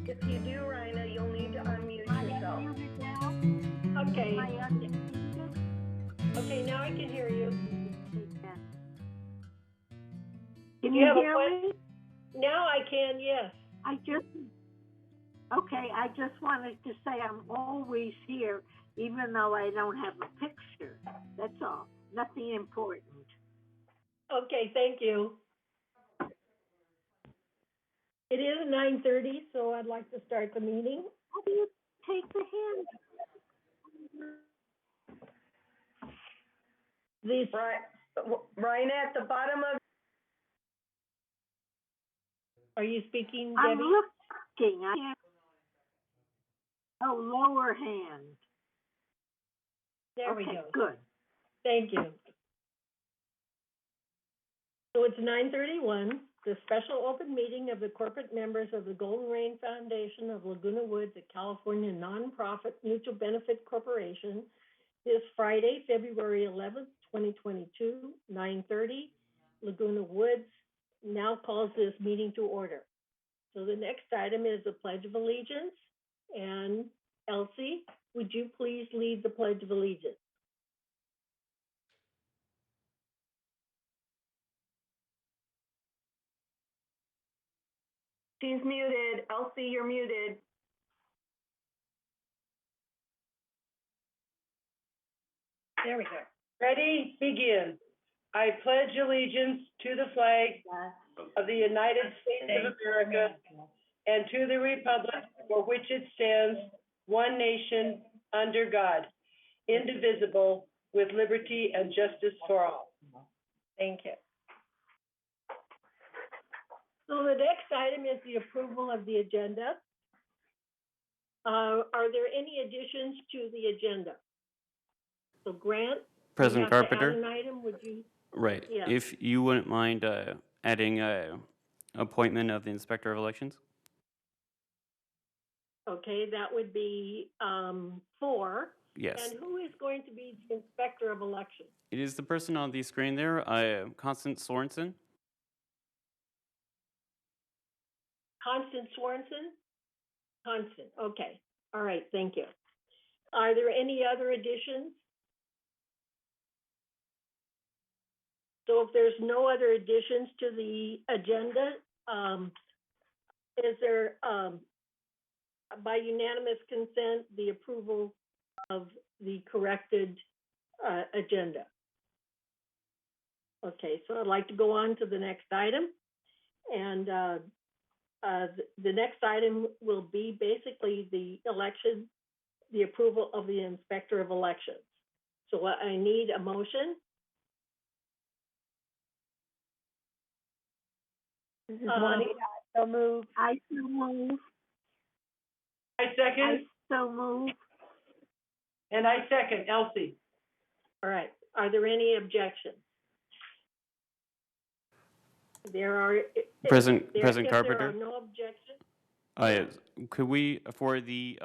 If you do, Rhina, you'll need to unmute yourself. Muted now? Okay. Am I unmuted? Okay, now I can hear you. Can You you have a hear me? Now I can, yes. I just wanted to say I'm always here, even though I don't have a picture. That's all. Nothing important. Okay, thank you. It is 9:30, so I'd like to start the meeting. How do you take the hand? Rhina, at the bottom of. Are you speaking, I'm Debbie? looking. I can't. Oh, lower hand. There Okay, we go. good. Thank you. So it's 9:31, the special open meeting of the corporate members of the Golden Rain Foundation of Laguna Woods, a California nonprofit mutual benefit corporation, is Friday, February 11th, 2022, 9:30. Laguna Woods now calls this meeting to order. So the next item is the Pledge of Allegiance. And Elsie, would you please lead the Pledge of Allegiance? She's muted. Elsie, you're muted. There we go. Ready? Begin. I pledge allegiance to the flag of the United States of America and to the republic for which it stands, one nation, under God, indivisible, with liberty and justice for all. Thank you. So the next item is the approval of the agenda. Are there any additions to the agenda? So Grant, President Carpenter. an item, would you? Right. Yeah. If you wouldn't mind adding appointment of the Inspector of Elections. Okay, that would be 4. Yes. And who is going to be the Inspector of Elections? It is the person on the screen there, Constance Sorensen. Constance Sorensen? Constant, okay. All right, thank you. Are there any other additions? So if there's no other additions to the agenda, is there, by unanimous consent, the approval of the corrected agenda? Okay, so I'd like to go on to the next item. And the next item will be basically the election, the approval of the Inspector of Elections. So I need a motion. This is Juanita. So move. I so move. I second, So move. and I second, Elsie. All right. Are there any objections? There are. President If Carpenter. there are no objections. Could we for the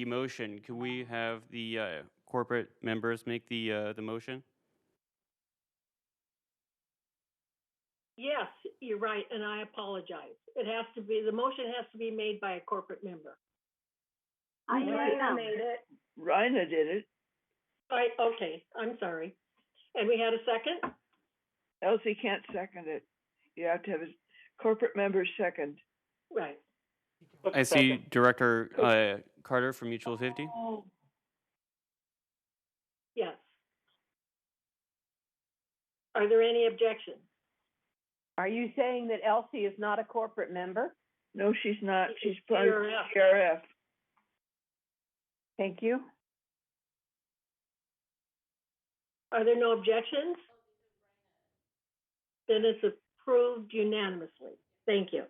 motion? Could we have the corporate members make the motion? Yes, you're right, and I apologize. It has to be, the motion has to be made by a corporate member. I made it. Rhina did it. Right, okay, I'm sorry. And we had a second? Elsie can't second it. You have to have a corporate member second. Right. I see Director Carter from Mutual 50. Oh. Yes. Are there any objections? Are you saying that Elsie is not a corporate member? No, she's not. She's part of GRF. GRF. Thank you. Are there no objections? Then it's approved unanimously. Thank you.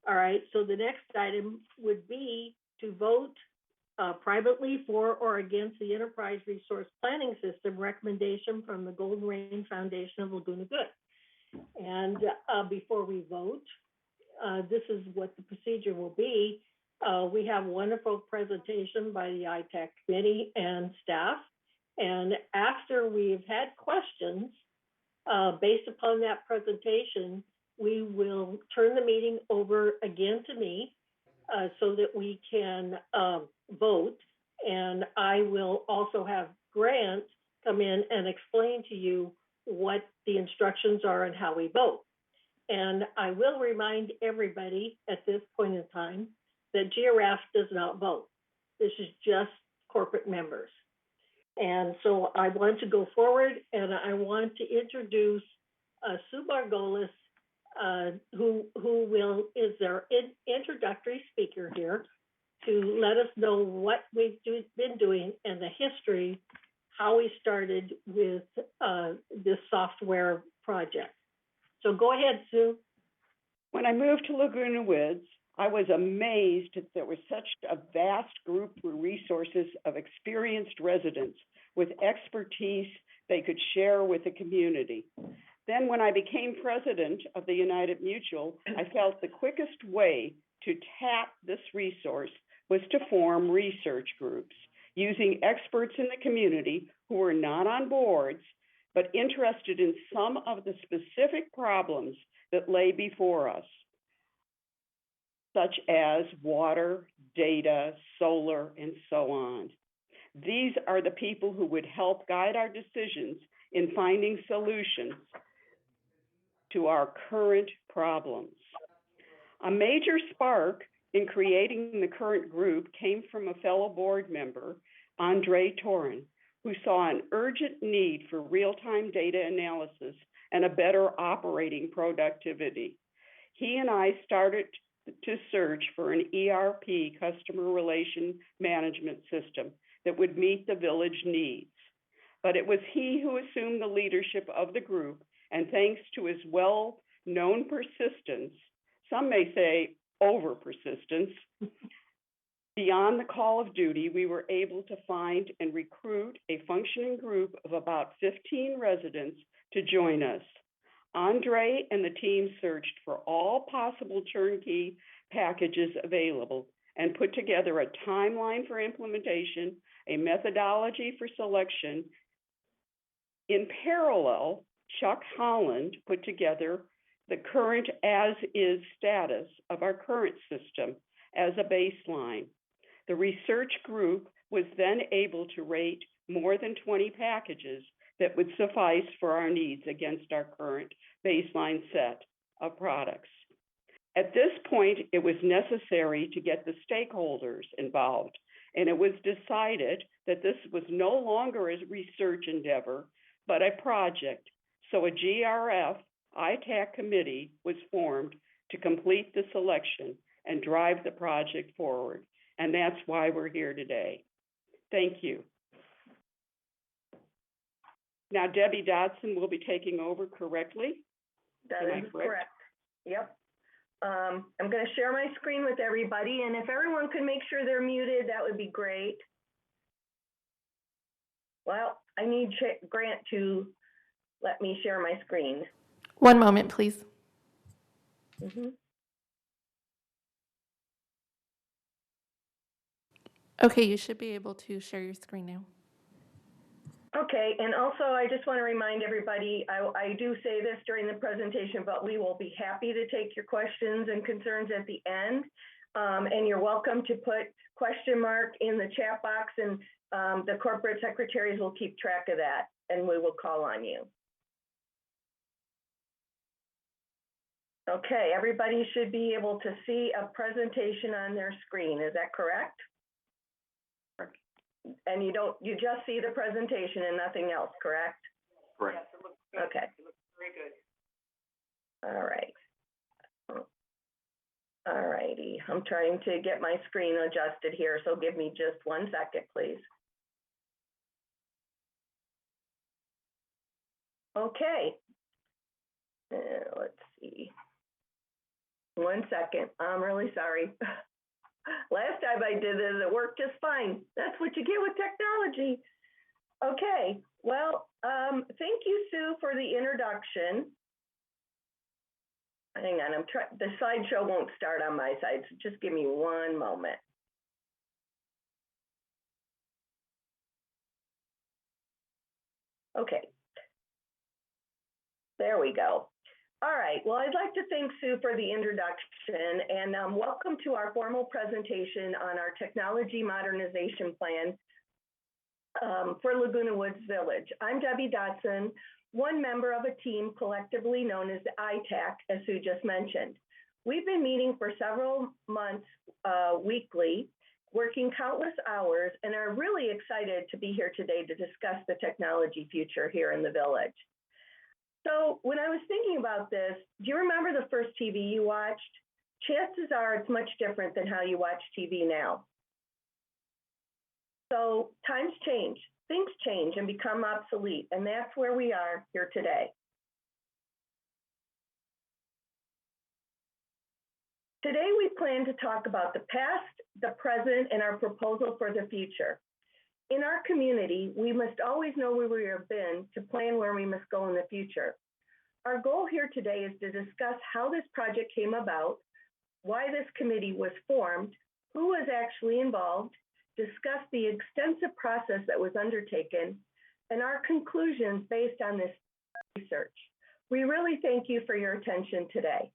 All right, so the next item would be to vote privately for or against the Enterprise Resource Planning System recommendation from the Golden Rain Foundation of Laguna Woods. And before we vote, this is what the procedure will be. We have a wonderful presentation by the ITAC committee and staff. And after we've had questions, based upon that presentation, we will turn the meeting over again to me, so that we can vote. And I will also have Grant come in and explain to you what the instructions are and how we vote. And I will remind everybody at this point in time that GRF does not vote. This is just corporate members. And so I want to go forward, and I want to introduce Sue Margolis, who is our introductory speaker here, to let us know what we've been doing and the history, how we started with this software project. So go ahead, Sue. When I moved to Laguna Woods, I was amazed that there was such a vast group of resources of experienced residents with expertise they could share with the community. Then when I became president of the United Mutual, I felt the quickest way to tap this resource was to form research groups using experts in the community who were not on boards, but interested in some of the specific problems that lay before us, such as water, data, solar, and so on. These are the people who would help guide our decisions in finding solutions to our current problems. A major spark in creating the current group came from a fellow board member, Andre Torin, who saw an urgent need for real-time data analysis and a better operating productivity. He and I started to search for an ERP, customer relation management system, that would meet the village needs. But it was he who assumed the leadership of the group, and thanks to his well-known persistence, some may say over persistence, beyond the call of duty, we were able to find and recruit a functioning group of about 15 residents to join us. Andre and the team searched for all possible turnkey packages available and put together a timeline for implementation, a methodology for selection. In parallel, Chuck Holland put together the current as-is status of our current system as a baseline. The research group was then able to rate more than 20 packages that would suffice for our needs against our current baseline set of products. At this point, it was necessary to get the stakeholders involved, and it was decided that this was no longer a research endeavor, but a project. So a GRF ITAC committee was formed to complete the selection and drive the project forward. And that's why we're here today. Thank you. Now, Debbie Dodson will be taking over correctly. That is correct. Yep. I'm going to share my screen with everybody, and if everyone could make sure they're muted, that would be great. Well, I need Grant to let me share my screen. One moment, please. Okay, you should be able to share your screen now. Okay, and also I just want to remind everybody, I do say this during the presentation, but we will be happy to take your questions and concerns at the end. And you're welcome to put question mark in the chat box, and the corporate secretaries will keep track of that, and we will call on you. Okay, everybody should be able to see a presentation on their screen. Is that correct? And you just see the presentation and nothing else, correct? Correct. Yes, it looks good. Okay. It looks very good. All right. All righty. I'm trying to get my screen adjusted here, so give me just 1 second, please. Okay. Let's see. 1 second. I'm really sorry. Last time I did this, it worked just fine. That's what you get with technology. Okay, well, thank you, Sue, for the introduction. Hang on, the slideshow won't start on my side, so just give me 1 moment. Okay. There we go. All right, well, I'd like to thank Sue for the introduction and welcome to our formal presentation on our technology modernization plan for Laguna Woods Village. I'm Debbie Dotson, one member of a team collectively known as the ITAC, as Sue just mentioned. We've been meeting for several months weekly, working countless hours, and are really excited to be here today to discuss the technology future here in the village. So when I was thinking about this, do you remember the first TV you watched? Chances are it's much different than how you watch TV now. So times change, things change and become obsolete, and that's where we are here today. Today we plan to talk about the past, the present, and our proposal for the future. In our community, we must always know where we have been to plan where we must go in the future. Our goal here today is to discuss how this project came about, why this committee was formed, who was actually involved, discuss the extensive process that was undertaken, and our conclusions based on this research. We really thank you for your attention today.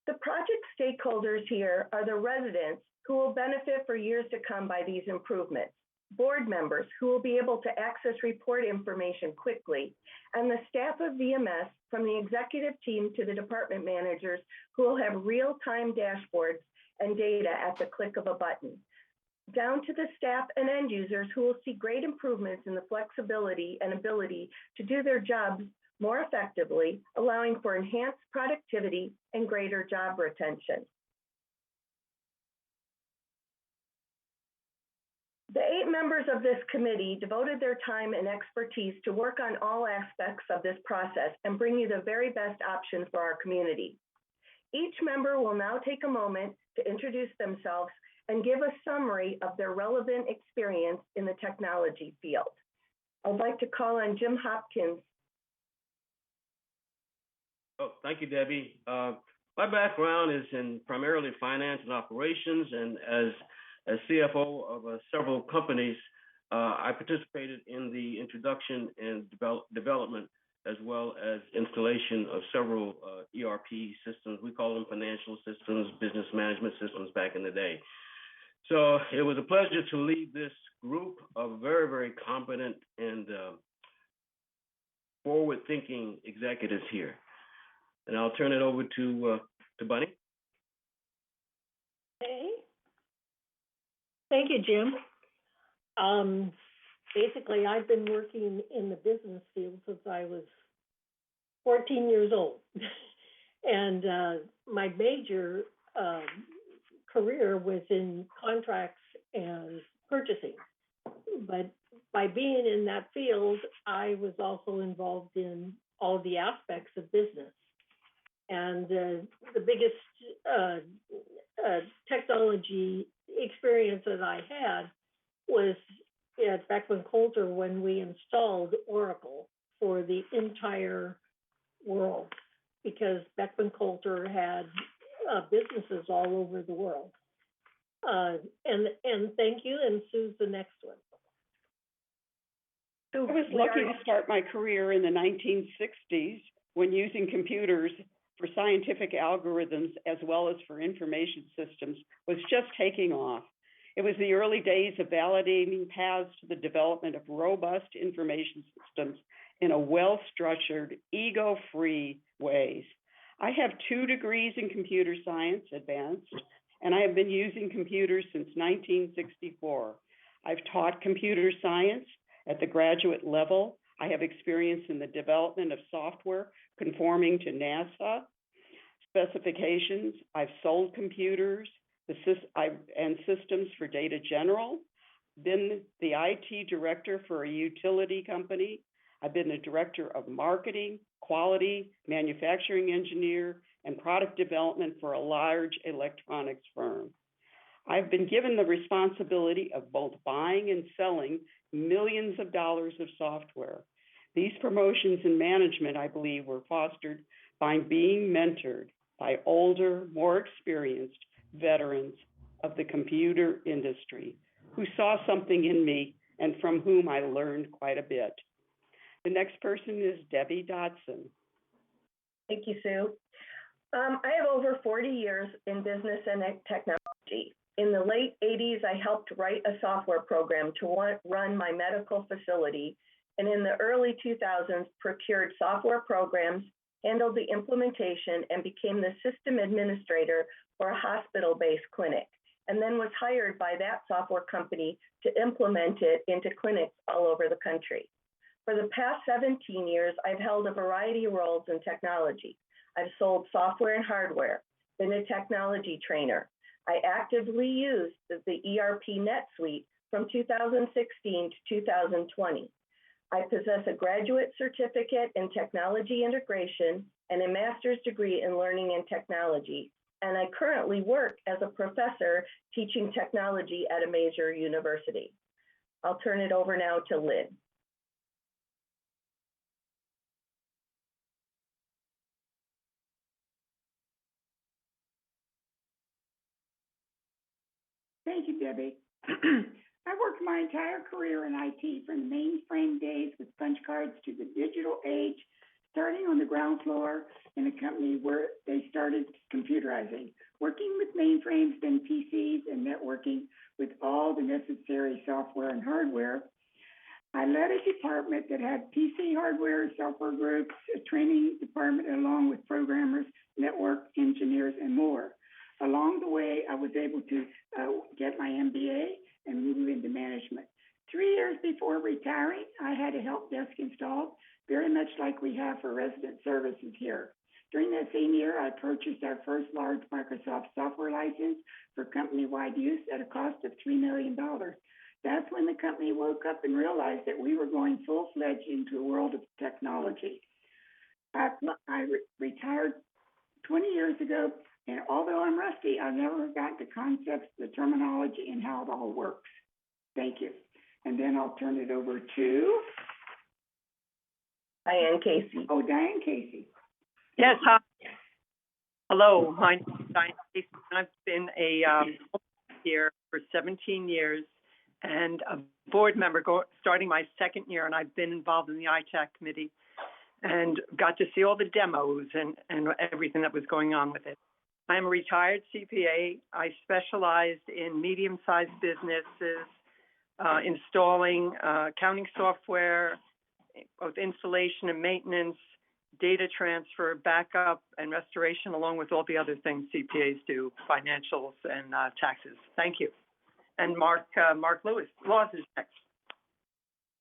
The project stakeholders here are the residents who will benefit for years to come by these improvements, board members who will be able to access report information quickly, and the staff of VMS from the executive team to the department managers who will have real-time dashboards and data at the click of a button, down to the staff and end users who will see great improvements in the flexibility and ability to do their jobs more effectively, allowing for enhanced productivity and greater job retention. The 8 members of this committee devoted their time and expertise to work on all aspects of this process and bring you the very best option for our community. Each member will now take a moment to introduce themselves and give a summary of their relevant experience in the technology field. I'd like to call on Jim Hopkins. Oh, thank you, Debbie. My background is in primarily finance and operations, and as CFO of several companies, I participated in the introduction and development, as well as installation of several ERP systems. We call them financial systems, business management systems back in the day. So it was a pleasure to lead this group of very, very competent and forward-thinking executives here. And I'll turn it over to Bunny. Okay. Thank you, Jim. Basically, I've been working in the business field since I was 14 years old. And my major career was in contracts and purchasing. But by being in that field, I was also involved in all the aspects of business. And the biggest technology experience that I had was at Beckman Coulter when we installed Oracle for the entire world, because Beckman Coulter had businesses all over the world. And thank you, and Sue's the next one. I was lucky to start my career in the 1960s when using computers for scientific algorithms as well as for information systems was just taking off. It was the early days of validating paths to the development of robust information systems in a well-structured, ego-free ways. I have 2 degrees in computer science, advanced, and I have been using computers since 1964. I've taught computer science at the graduate level. I have experience in the development of software conforming to NASA specifications. I've sold computers and systems for Data General, been the IT director for a utility company. I've been the director of marketing, quality, manufacturing engineer, and product development for a large electronics firm. I've been given the responsibility of both buying and selling millions of dollars of software. These promotions in management, I believe, were fostered by being mentored by older, more experienced veterans of the computer industry who saw something in me and from whom I learned quite a bit. The next person is Debbie Dodson. Thank you, Sue. I have over 40 years in business and technology. In the late 80s, I helped write a software program to run my medical facility, and in the early 2000s, procured software programs, handled the implementation, and became the system administrator for a hospital-based clinic, and then was hired by that software company to implement it into clinics all over the country. For the past 17 years, I've held a variety of roles in technology. I've sold software and hardware, been a technology trainer. I actively used the ERP NetSuite from 2016 to 2020. I possess a graduate certificate in technology integration and a master's degree in learning and technology. And I currently work as a professor teaching technology at a major university. I'll turn it over now to Lynn. Thank you, Debbie. I worked my entire career in IT, from the mainframe days with punch cards to the digital age, starting on the ground floor in a company where they started computerizing, working with mainframes, then PCs, and networking with all the necessary software and hardware. I led a department that had PC hardware, software groups, a training department, along with programmers, network engineers, and more. Along the way, I was able to get my MBA and move into management. 3 years before retiring, I had a help desk installed, very much like we have for resident services here. During that same year, I purchased our first large Microsoft software license for company-wide use at a cost of $3 million. That's when the company woke up and realized that we were going full-fledged into a world of technology. I retired 20 years ago, and although I'm rusty, I've never got the concepts, the terminology, and how it all works. Thank you. And then I'll turn it over to Diane Casey. Oh, Diane Casey. Yes, hi. Hello, my name is Diane Casey. I've been a here for 17 years and a board member starting my second year, and I've been involved in the ITAC committee and got to see all the demos and everything that was going on with it. I'm a retired CPA. I specialized in medium-sized businesses, installing accounting software, both installation and maintenance, data transfer, backup, and restoration, along with all the other things CPAs do, financials and taxes. Thank you. And Mark Laws is next.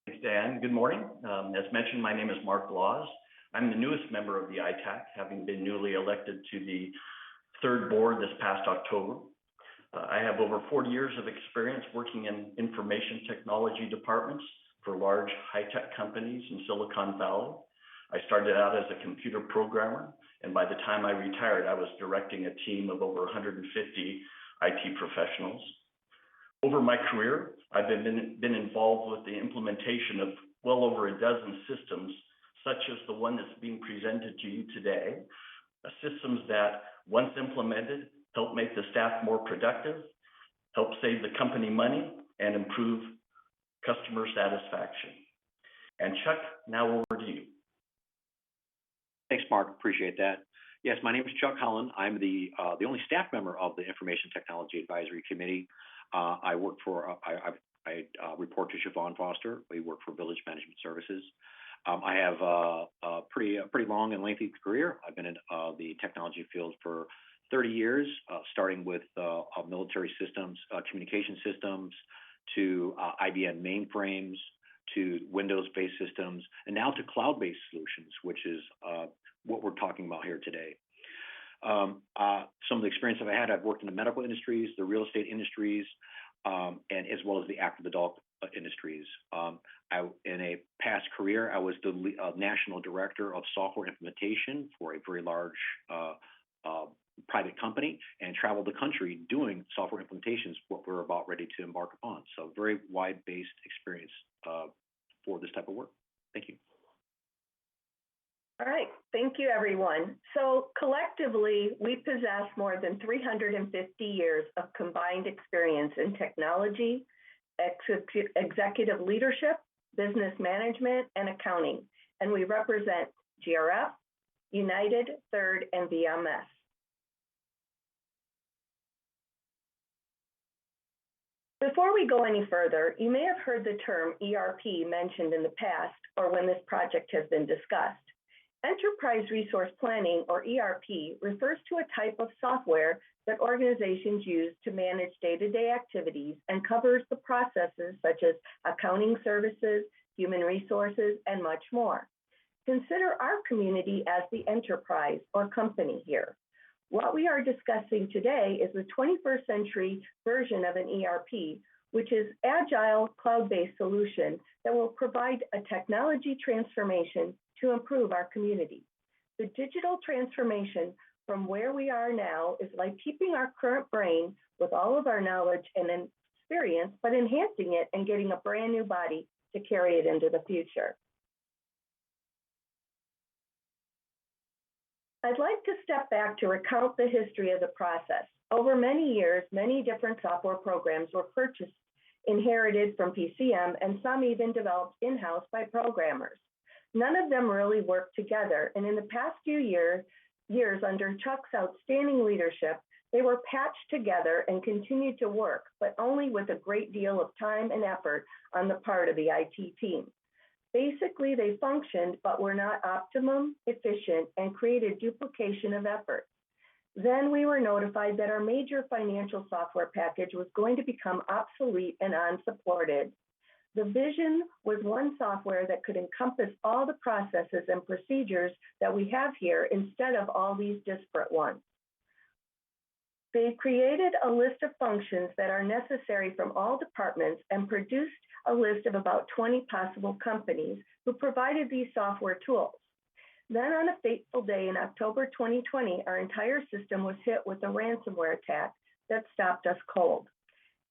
Thanks, Dan. Good morning. As mentioned, my name is Mark Laws. I'm the newest member of the ITAC, having been newly elected to the third board this past October. I have over 40 years of experience working in information technology departments for large high-tech companies in Silicon Valley. I started out as a computer programmer, and by the time I retired, I was directing a team of over 150 IT professionals. Over my career, I've been involved with the implementation of well over a dozen systems, such as the one that's being presented to you today, systems that, once implemented, help make the staff more productive, help save the company money, and improve customer satisfaction. And Chuck, now over to you. Thanks, Mark. Appreciate that. Yes, my name is Chuck Holland. I'm the only staff member of the Information Technology Advisory Committee. I work for, I report to Siobhan Foster. We work for Village Management Services. I have a pretty long and lengthy career. I've been in the technology field for 30 years, starting with military systems, communication systems, to IBM mainframes, to Windows-based systems, and now to cloud-based solutions, which is what we're talking about here today. Some of the experience that I had, I've worked in the medical industries, the real estate industries, and as well as the active adult industries. In a past career, I was the national director of software implementation for a very large private company, and traveled the country doing software implementations, what we're about ready to embark upon. So very wide-based experience for this type of work. Thank you. All right, thank you, everyone. So collectively, we possess more than 350 years of combined experience in technology, executive leadership, business management, and accounting. and we represent GRF, United, Third, and BMS. Before we go any further, you may have heard the term ERP mentioned in the past or when this project has been discussed. Enterprise Resource Planning, or ERP, refers to a type of software that organizations use to manage day-to-day activities and covers the processes such as accounting services, human resources, and much more. Consider our community as the enterprise or company here. What we are discussing today is the 21st century version of an ERP, which is agile cloud-based solution that will provide a technology transformation to improve our community. The digital transformation from where we are now is like keeping our current brain with all of our knowledge and experience, but enhancing it and getting a brand new body to carry it into the future. I'd like to step back to recount the history of the process. Over many years, many different software programs were purchased, inherited from PCM, and some even developed in-house by programmers. None of them really worked together, and in the past few years under Chuck's outstanding leadership, they were patched together and continued to work, but only with a great deal of time and effort on the part of the IT team. Basically, they functioned, but were not optimum, efficient, and created duplication of effort. Then we were notified that our major financial software package was going to become obsolete and unsupported. The vision was one software that could encompass all the processes and procedures that we have here instead of all these disparate ones. They created a list of functions that are necessary from all departments and produced a list of about 20 possible companies who provided these software tools. Then on a fateful day in October 2020, our entire system was hit with a ransomware attack that stopped us cold.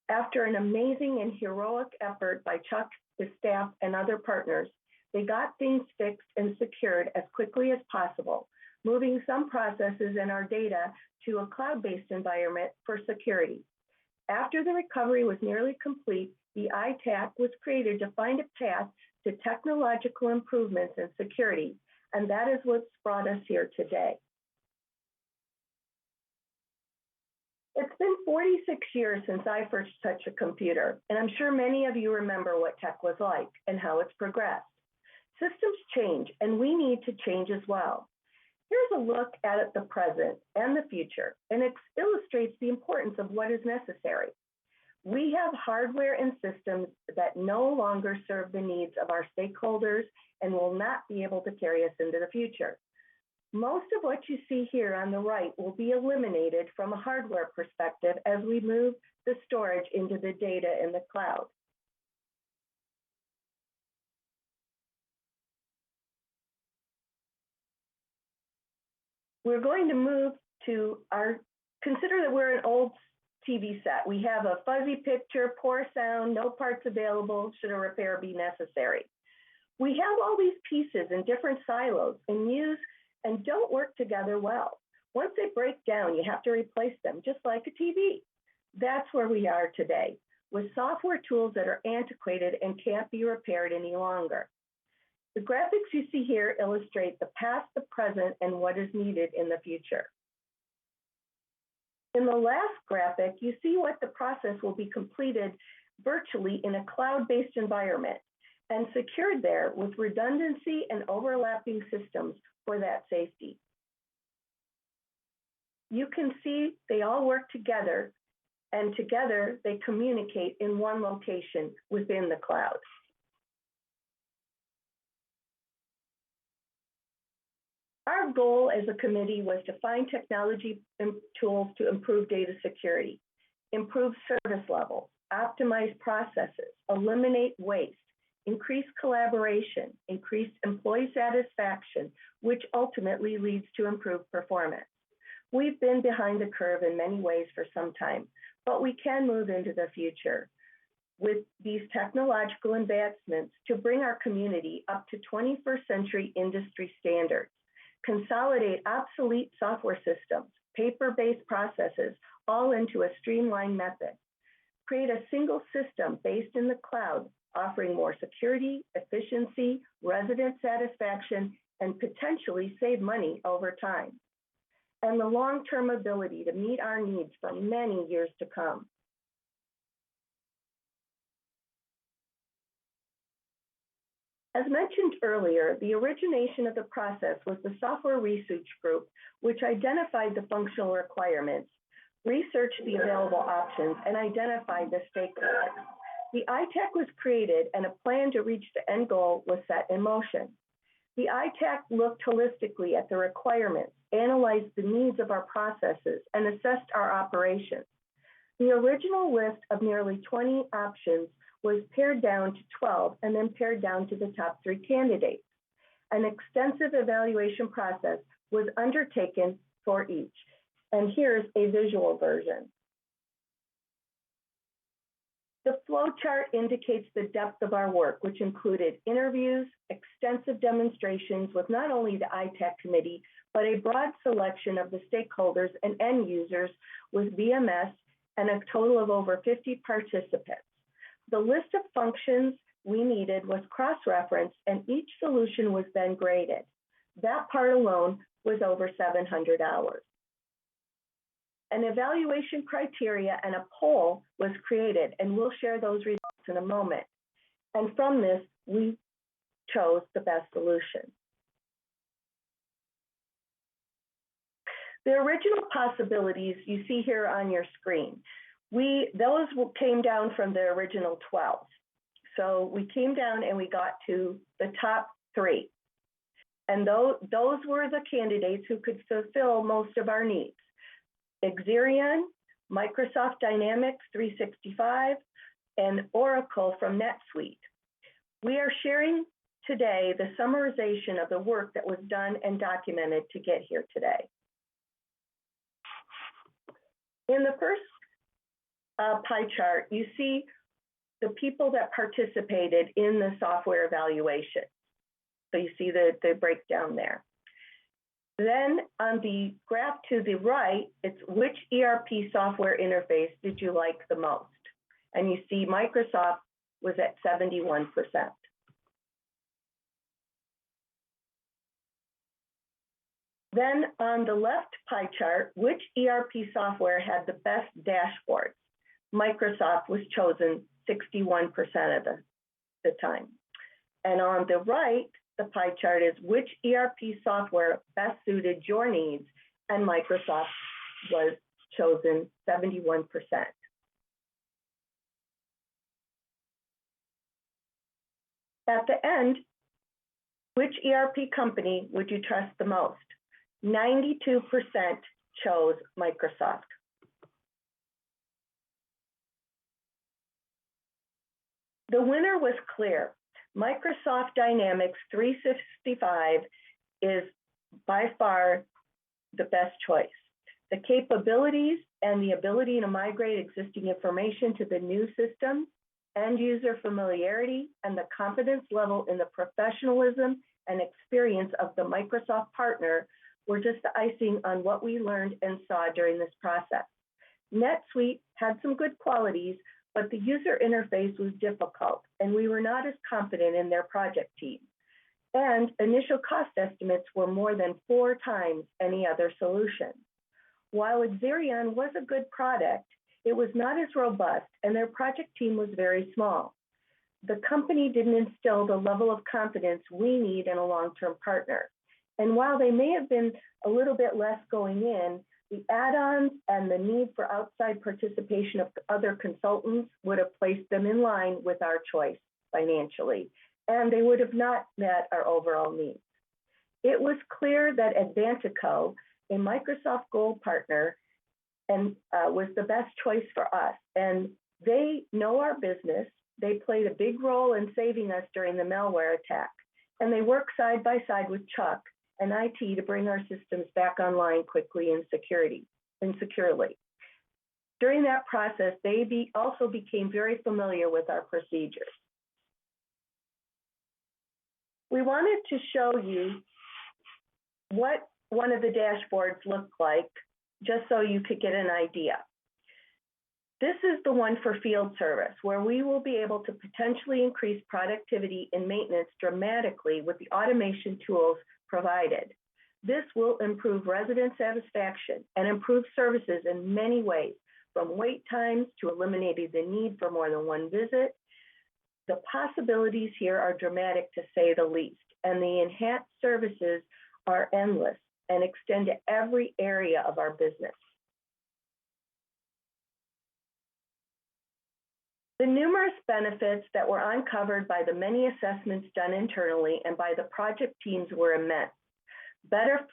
After an amazing and heroic effort by Chuck, his staff, and other partners, they got things fixed and secured as quickly as possible, moving some processes and our data to a cloud-based environment for security. After the recovery was nearly complete, the ITAC was created to find a path to technological improvements and security, and that is what's brought us here today. It's been 46 years since I first touched a computer, and I'm sure many of you remember what tech was like and how it's progressed. Systems change, and we need to change as well. Here's a look at the present and the future, and it illustrates the importance of what is necessary. We have hardware and systems that no longer serve the needs of our stakeholders and will not be able to carry us into the future. Most of what you see here on the right will be eliminated from a hardware perspective as we move the storage into the data in the cloud. We're going to move to consider that we're an old TV set. We have a fuzzy picture, poor sound, no parts available, should a repair be necessary. We have all these pieces in different silos and don't work together well. Once they break down, you have to replace them, just like a TV. That's where we are today, with software tools that are antiquated and can't be repaired any longer. The graphics you see here illustrate the past, the present, and what is needed in the future. In the last graphic, you see what the process will be completed virtually in a cloud-based environment and secured there with redundancy and overlapping systems for that safety. You can see they all work together, and together they communicate in one location within the cloud. Our goal as a committee was to find technology tools to improve data security, improve service levels, optimize processes, eliminate waste, increase collaboration, increase employee satisfaction, which ultimately leads to improved performance. We've been behind the curve in many ways for some time, but we can move into the future with these technological advancements to bring our community up to 21st century industry standards. Consolidate obsolete software systems, paper-based processes, all into a streamlined method. create a single system based in the cloud, offering more security, efficiency, resident satisfaction, and potentially save money over time, and the long-term ability to meet our needs for many years to come. As mentioned earlier, the origination of the process was the software research group, which identified the functional requirements, researched the available options, and identified the stakeholders. The ITAC was created and a plan to reach the end goal was set in motion. The ITAC looked holistically at the requirements, analyzed the needs of our processes, and assessed our operations. The original list of nearly 20 options was pared down to 12 and then pared down to the top 3 candidates. An extensive evaluation process was undertaken for each. And here's a visual version. The flow chart indicates the depth of our work, which included interviews, extensive demonstrations with not only the ITAC committee, but a broad selection of the stakeholders and end users with VMS and a total of over 50 participants. The list of functions we needed was cross-referenced and each solution was then graded. That part alone was over 700 hours. An evaluation criteria and a poll was created, and we'll share those results in a moment. And from this, we chose the best solution. The original possibilities you see here on your screen, those came down from the original 12. So we came down and we got to the top 3. And those were the candidates who could fulfill most of our needs. Azure, Microsoft Dynamics 365, and Oracle from NetSuite. We are sharing today the summarization of the work that was done and documented to get here today. In the first pie chart, you see the people that participated in the software evaluation. So you see the breakdown there. Then on the graph to the right, it's which ERP software interface did you like the most? And you see Microsoft was at 71%. Then on the left pie chart, which ERP software had the best dashboards? Microsoft was chosen 61% of the time. And on the right, the pie chart is which ERP software best suited your needs, and Microsoft was chosen 71%. At the end, which ERP company would you trust the most? 92% chose Microsoft. The winner was clear. Microsoft Dynamics 365 is by far the best choice. The capabilities and the ability to migrate existing information to the new system, end user familiarity, and the confidence level in the professionalism and experience of the Microsoft partner were just the icing on what we learned and saw during this process. NetSuite had some good qualities, but the user interface was difficult, and we were not as confident in their project team. And initial cost estimates were more than 4 times any other solution. While Azure was a good product, it was not as robust, and their project team was very small. The company didn't instill the level of confidence we need in a long-term partner. And while they may have been a little bit less going in, the add-ons and the need for outside participation of other consultants would have placed them in line with our choice financially, and they would have not met our overall needs. It was clear that Advantico, a Microsoft Gold partner, was the best choice for us. And they know our business. They played a big role in saving us during the malware attack. And they work side by side with Chuck and IT to bring our systems back online quickly and securely. During that process, they also became very familiar with our procedures. We wanted to show you what one of the dashboards looked like, just so you could get an idea. This is the one for field service, where we will be able to potentially increase productivity and maintenance dramatically with the automation tools provided. This will improve resident satisfaction and improve services in many ways, from wait times to eliminating the need for more than one visit. The possibilities here are dramatic, to say the least, and the enhanced services are endless and extend to every area of our business. The numerous benefits that were uncovered by the many assessments done internally and by the project teams were immense. Better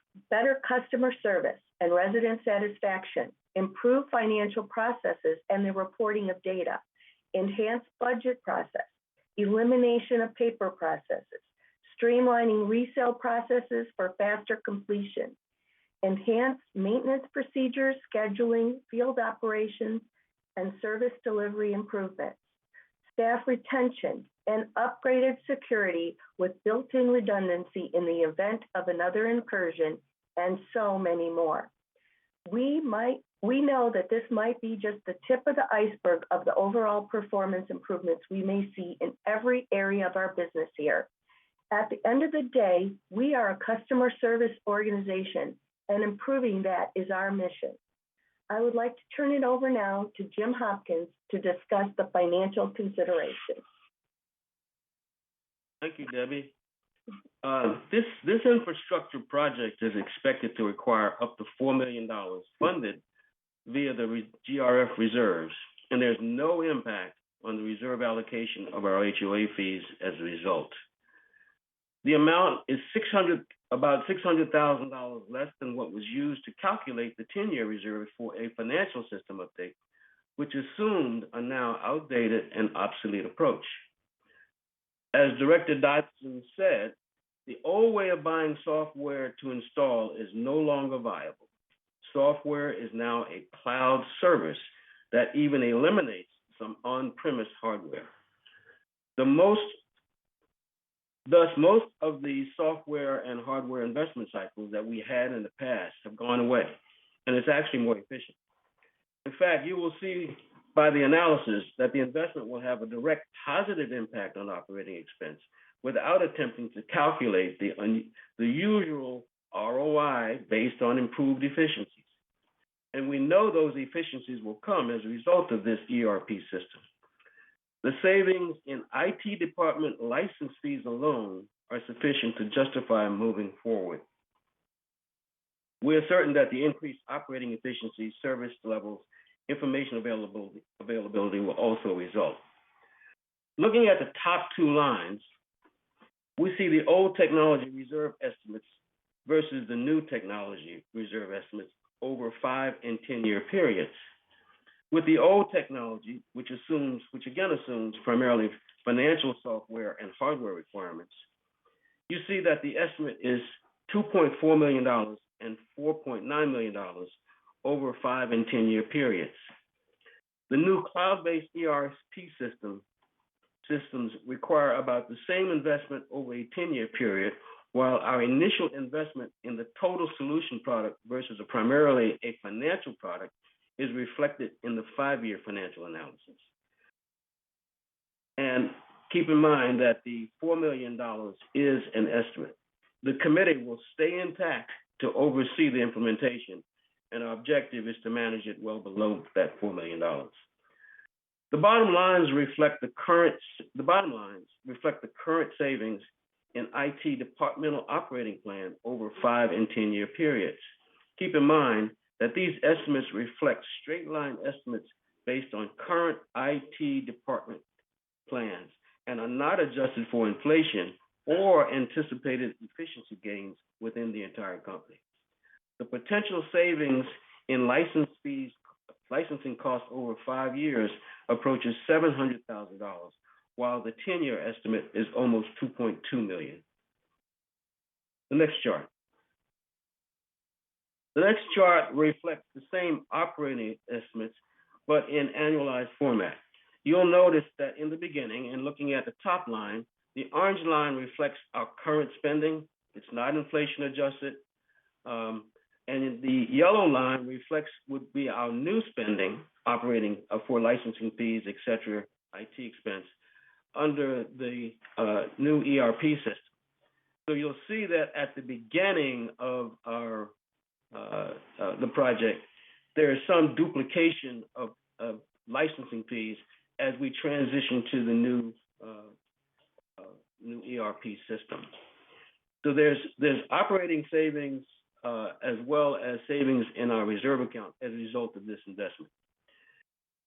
customer service and resident satisfaction, improved financial processes and the reporting of data, enhanced budget process, elimination of paper processes, streamlining resale processes for faster completion, enhanced maintenance procedures, scheduling, field operations, and service delivery improvements, staff retention, and upgraded security with built-in redundancy in the event of another incursion, and so many more. We know that this might be just the tip of the iceberg of the overall performance improvements we may see in every area of our business here. At the end of the day, we are a customer service organization, and improving that is our mission. I would like to turn it over now to Jim Hopkins to discuss the financial considerations. Thank you, Debbie. This infrastructure project is expected to require up to $4 million funded via the GRF reserves, and there's no impact on the reserve allocation of our HOA fees as a result. The amount is about $600,000 less than what was used to calculate the 10-year reserve for a financial system update, which assumed a now outdated and obsolete approach. As Director Dodson said, the old way of buying software to install is no longer viable. Software is now a cloud service that even eliminates some on-premise hardware. Thus, most of the software and hardware investment cycles that we had in the past have gone away, and it's actually more efficient. In fact, you will see by the analysis that the investment will have a direct positive impact on operating expense without attempting to calculate the usual ROI based on improved efficiencies. And we know those efficiencies will come as a result of this ERP system. The savings in IT department license fees alone are sufficient to justify moving forward. We are certain that the increased operating efficiency, service levels, information availability will also result. Looking at the top two lines, we see the old technology reserve estimates versus the new technology reserve estimates over 5 and 10-year periods. With the old technology, which again assumes primarily financial software and hardware requirements, you see that the estimate is $2.4 million and $4.9 million over 5 and 10-year periods. The new cloud-based ERP systems require about the same investment over a 10-year period, while our initial investment in the total solution product versus primarily a financial product is reflected in the 5-year financial analysis. And keep in mind that the $4 million is an estimate. The committee will stay intact to oversee the implementation, and our objective is to manage it well below that $4 million. The bottom lines reflect the current savings in IT departmental operating plan over 5 and 10-year periods. Keep in mind that these estimates reflect straight line estimates based on current IT department plans and are not adjusted for inflation or anticipated efficiency gains within the entire company. The potential savings in licensing costs over 5 years approaches $700,000, while the 10-year estimate is almost $2.2 million. The next chart. The next chart reflects the same operating estimates, but in annualized format. You'll notice that in the beginning, and looking at the top line, the orange line reflects our current spending. It's not inflation adjusted. And the yellow line would be our new spending, operating for licensing fees, et cetera, IT expense, under the new ERP system. So you'll see that at the beginning of our the project, there is some duplication of licensing fees as we transition to the new ERP system. So there's operating savings as well as savings in our reserve account as a result of this investment.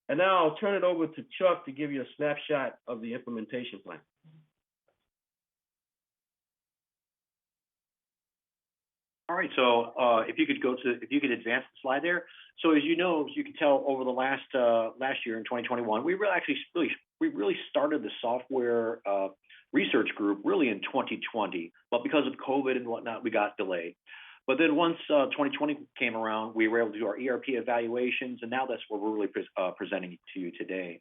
And now I'll turn it over to Chuck to give you a snapshot of the implementation plan. All right, so if you could advance the slide there. So as you know, as you can tell, over the last year in 2021, we really started the software research group really in 2020, but because of COVID and whatnot, we got delayed. But then once 2020 came around, we were able to do our ERP evaluations, and now that's what we're really presenting to you today.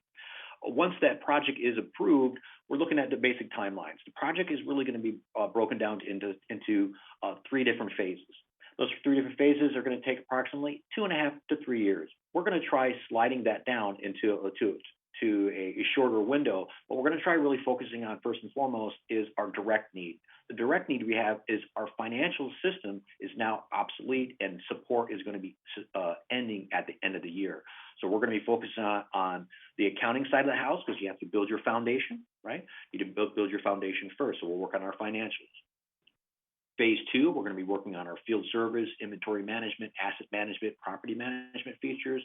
Once that project is approved, we're looking at the basic timelines. The project is really going to be broken down into 3 different phases. Those 3 different phases are going to take approximately 2.5 to 3 years. We're going to try sliding that down into a shorter window. What we're going to try really focusing on first and foremost is our direct need. The direct need we have is our financial system is now obsolete, and support is going to be ending at the end of the year. So we're going to be focusing on the accounting side of the house, because you have to build your foundation, right? You need to build your foundation first. So we'll work on our financials. Phase 2, we're going to be working on our field service, inventory management, asset management, property management features.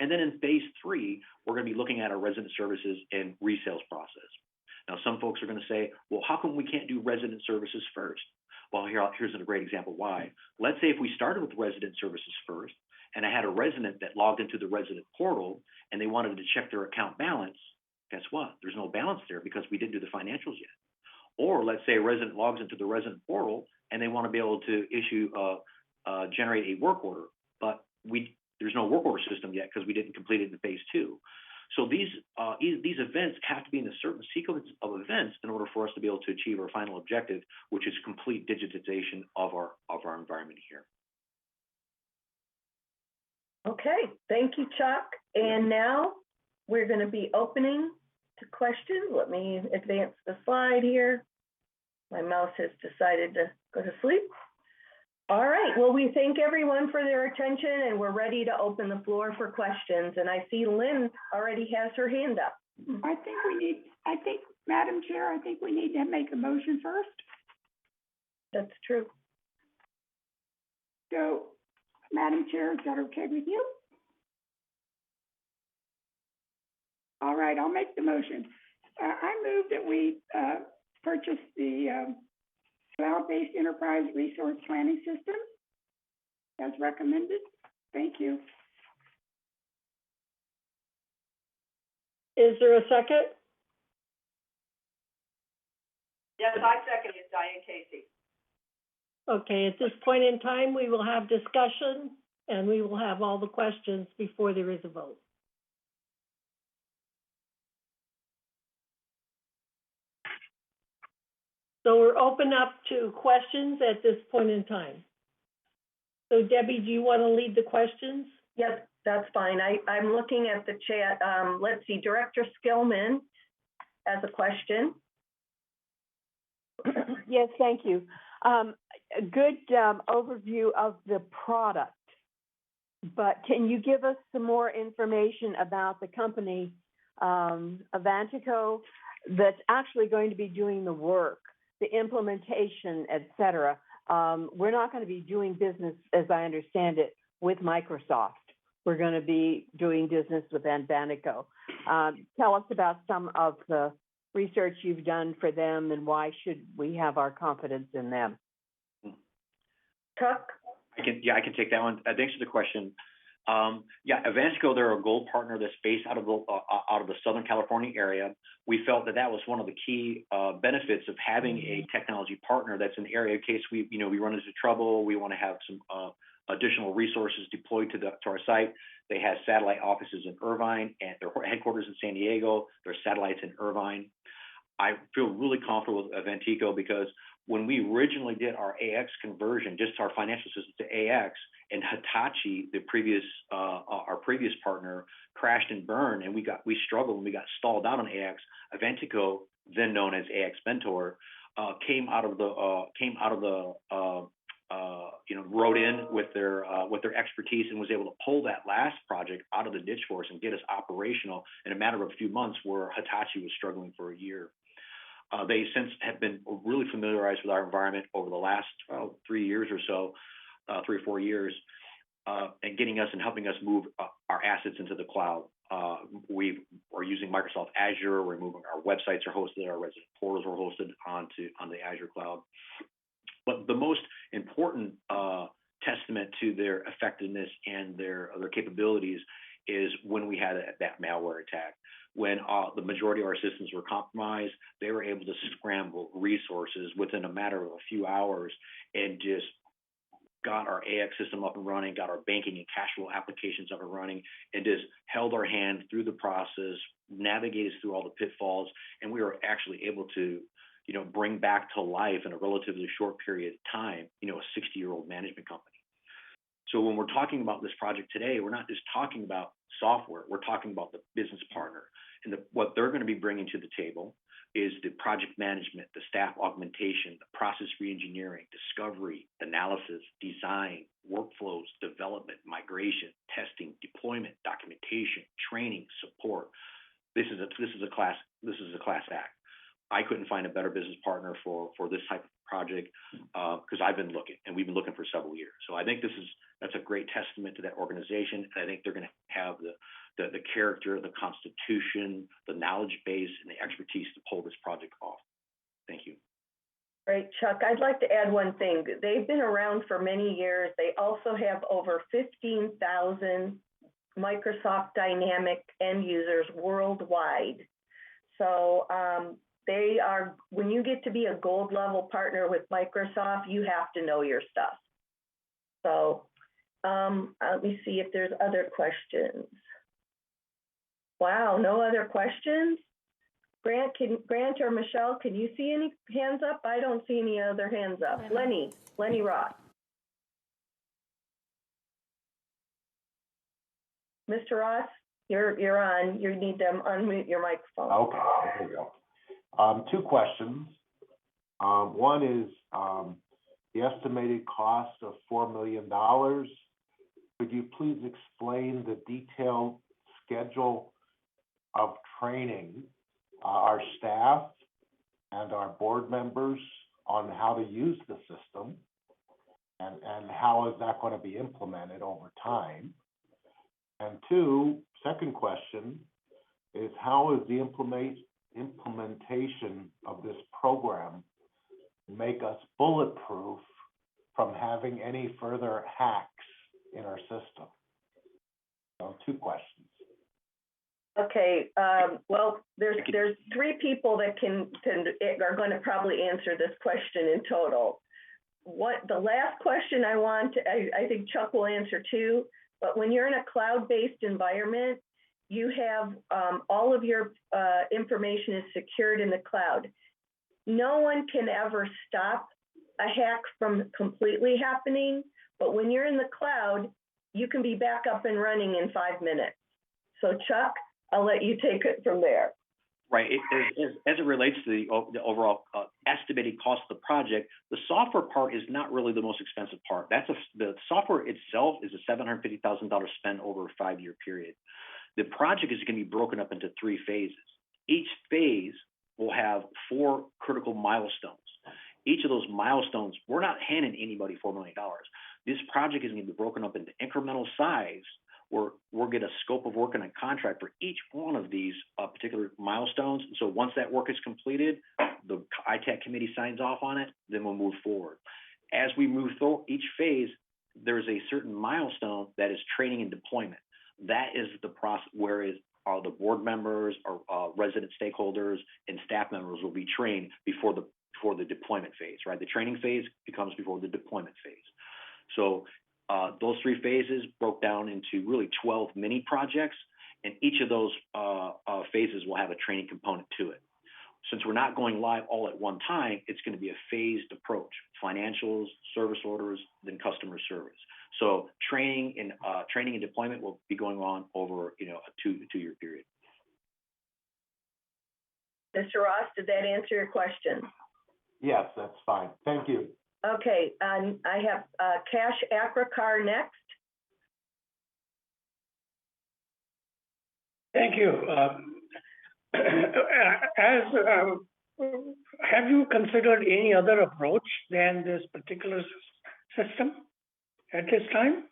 And then in phase 3, we're going to be looking at our resident services and resales process. Now, some folks are going to say, well, how come we can't do resident services first? Well, here's a great example why. Let's say if we started with resident services first, and I had a resident that logged into the resident portal and they wanted to check their account balance, guess what? There's no balance there because we didn't do the financials yet. Or let's say a resident logs into the resident portal and they want to be able to generate a work order, but there's no work order system yet because we didn't complete it in phase 2. So these events have to be in a certain sequence of events in order for us to be able to achieve our final objective, which is complete digitization of our environment here. Okay, thank you, Chuck. And now we're going to be opening to questions. Let me advance the slide here. My mouse has decided to go to sleep. All right, well, we thank everyone for their attention, and we're ready to open the floor for questions. And I see Lynn already has her hand up. Madam Chair, I think we need to make a motion first. That's true. So, Madam Chair, is that okay with you? All right, I'll make the motion. I move that we purchase the cloud-based enterprise resource planning system as recommended. Thank you. Is there a second? Yes, I second it, Diane Casey. Okay, at this point in time, we will have discussion and we will have all the questions before there is a vote. So we're open up to questions at this point in time. So Debbie, do you want to lead the questions? Yes, that's fine. I'm looking at the chat. Let's see, Director Skillman has a question. Yes, thank you. A good overview of the product, but can you give us some more information about the company, Avantico, that's actually going to be doing the work, the implementation, et cetera? We're not going to be doing business, as I understand it, with Microsoft. We're going to be doing business with Avantico. Tell us about some of the research you've done for them and why should we have our confidence in them? Chuck? I can take that one. Thanks for the question. Avantico, they're a gold partner that's based out of the Southern California area. We felt that was one of the key benefits of having a technology partner that's in the area in case we run into trouble. We want to have some additional resources deployed to our site. They have satellite offices in Irvine and their headquarters in San Diego. Their satellites in Irvine. I feel really comfortable with Avantico because when we originally did our AX conversion, just our financial system to AX, and Hitachi, our previous partner, crashed and burned, and we struggled and we got stalled out on AX. Aventico, then known as AX Mentor, wrote in with their expertise and was able to pull that last project out of the ditch for us and get us operational in a matter of a few months, where Hitachi was struggling for a year. They since have been really familiarized with our environment over the last 3 years or so, 3 or 4 years, and getting us and helping us move our assets into the cloud. We are using Microsoft Azure. We're moving, our websites are hosted, our resident portals are hosted on the Azure cloud. But the most important testament to their effectiveness and their capabilities is when we had that malware attack. When the majority of our systems were compromised, they were able to scramble resources within a matter of a few hours and just got our AX system up and running, got our banking and cash flow applications up and running, and just held our hand through the process, navigated through all the pitfalls, and we were actually able to bring back to life in a relatively short period of time, a 60-year-old management company. So when we're talking about this project today, we're not just talking about software, we're talking about the business partner. And what they're going to be bringing to the table is the project management, the staff augmentation, the process reengineering, discovery, analysis, design, workflows, development, migration, testing, deployment, documentation, training, support. This is a class act. I couldn't find a better business partner for this type of project because I've been looking, and we've been looking for several years. So I think that's a great testament to that organization, and I think they're going to have the character, the constitution, the knowledge base, and the expertise to pull this project off. Thank you. Right, Chuck, I'd like to add one thing. They've been around for many years. They also have over 15,000 Microsoft Dynamic end users worldwide. So they are, when you get to be a gold level partner with Microsoft, you have to know your stuff. So let me see if there's other questions. Wow, no other questions? Grant or Michelle, can you see any hands up? I don't see any other hands up. Lenny Roth. Mr. Ross, you're on. You need to unmute your microphone. Okay, there we go. 2 questions. One is the estimated cost of $4 million. Could you please explain the detailed schedule of training our staff and our board members on how to use the system, and how is that going to be implemented over time? And 2, second question is, how is the implementation of this program make us bulletproof from having any further hacks in our system? So 2 questions. Okay, well, there's 3 people that are going to probably answer this question in total. The last question I think Chuck will answer too, but when you're in a cloud-based environment, you have all of your information is secured in the cloud. No one can ever stop a hack from completely happening, but when you're in the cloud, you can be back up and running in 5 minutes. So Chuck, I'll let you take it from there. Right. As it relates to the overall estimated cost of the project, the software part is not really the most expensive part. The software itself is a $750,000 spend over a 5-year period. The project is going to be broken up into 3 phases. Each phase will have 4 critical milestones. Each of those milestones, we're not handing anybody $4 million. This project is going to be broken up into incremental size, where we'll get a scope of work and a contract for each one of these particular milestones. So once that work is completed, the ITAC committee signs off on it, then we'll move forward. As we move through each phase, there's a certain milestone that is training and deployment. That is the process, whereas all the board members or resident stakeholders and staff members will be trained before the deployment phase, right? The training phase becomes before the deployment phase. So those 3 phases broke down into really 12 mini projects, and each of those phases will have a training component to it. since we're not going live all at one time, it's going to be a phased approach: financials, service orders, then customer service. So training and deployment will be going on over a two-year period. Mr. Ross, did that answer your question? Yes, that's fine. Thank you. Okay, I have Cash Acracar next. Thank you. Have you considered any other approach than this particular system at this time?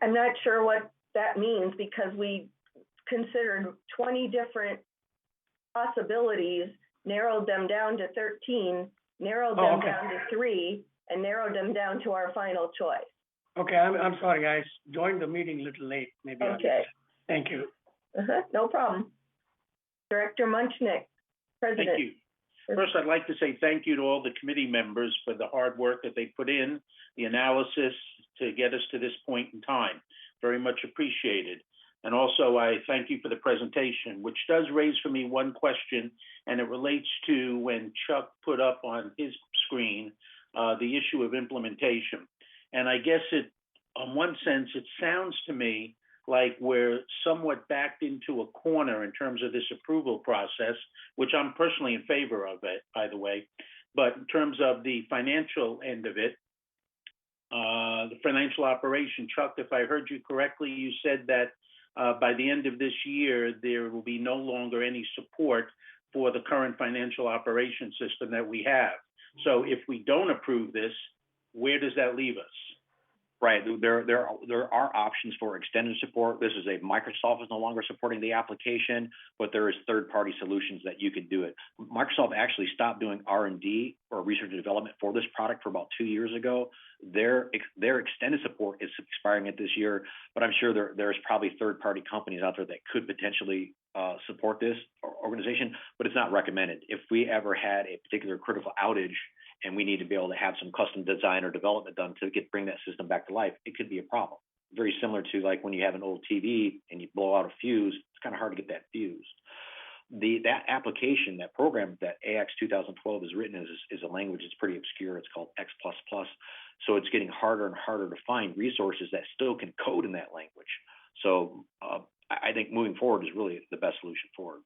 I'm not sure what that means, because we considered 20 different possibilities, narrowed them down to 13, narrowed them down to 3, and narrowed them down to our final choice. Okay, I'm sorry, I joined the meeting a little late, maybe. Okay. Thank you. No problem. Director Munchnick, President. Thank you. First, I'd like to say thank you to all the committee members for the hard work that they put in, the analysis to get us to this point in time. Very much appreciated. And also, I thank you for the presentation, which does raise for me one question, and it relates to when Chuck put up on his screen the issue of implementation. And I guess on one sense, it sounds to me like we're somewhat backed into a corner in terms of this approval process, which I'm personally in favor of it, by the way. But in terms of the financial end of it, the financial operation, Chuck, if I heard you correctly, you said that by the end of this year, there will be no longer any support for the current financial operation system that we have. So if we don't approve this, where does that leave us? Right. There are options for extended support. This is Microsoft is no longer supporting the application, but there is third-party solutions that you could do it. Microsoft actually stopped doing R&D or research and development for this product for about 2 years ago. Their extended support is expiring at this year, but I'm sure there's probably third-party companies out there that could potentially support this organization, but it's not recommended. If we ever had a particular critical outage and we need to be able to have some custom design or development done to bring that system back to life, it could be a problem. Very similar to like when you have an old TV and you blow out a fuse, it's kind of hard to get that fused. That application, that program that AX 2012 is written is a language that's pretty obscure. It's called X++. So it's getting harder and harder to find resources that still can code in that language. So I think moving forward is really the best solution forward.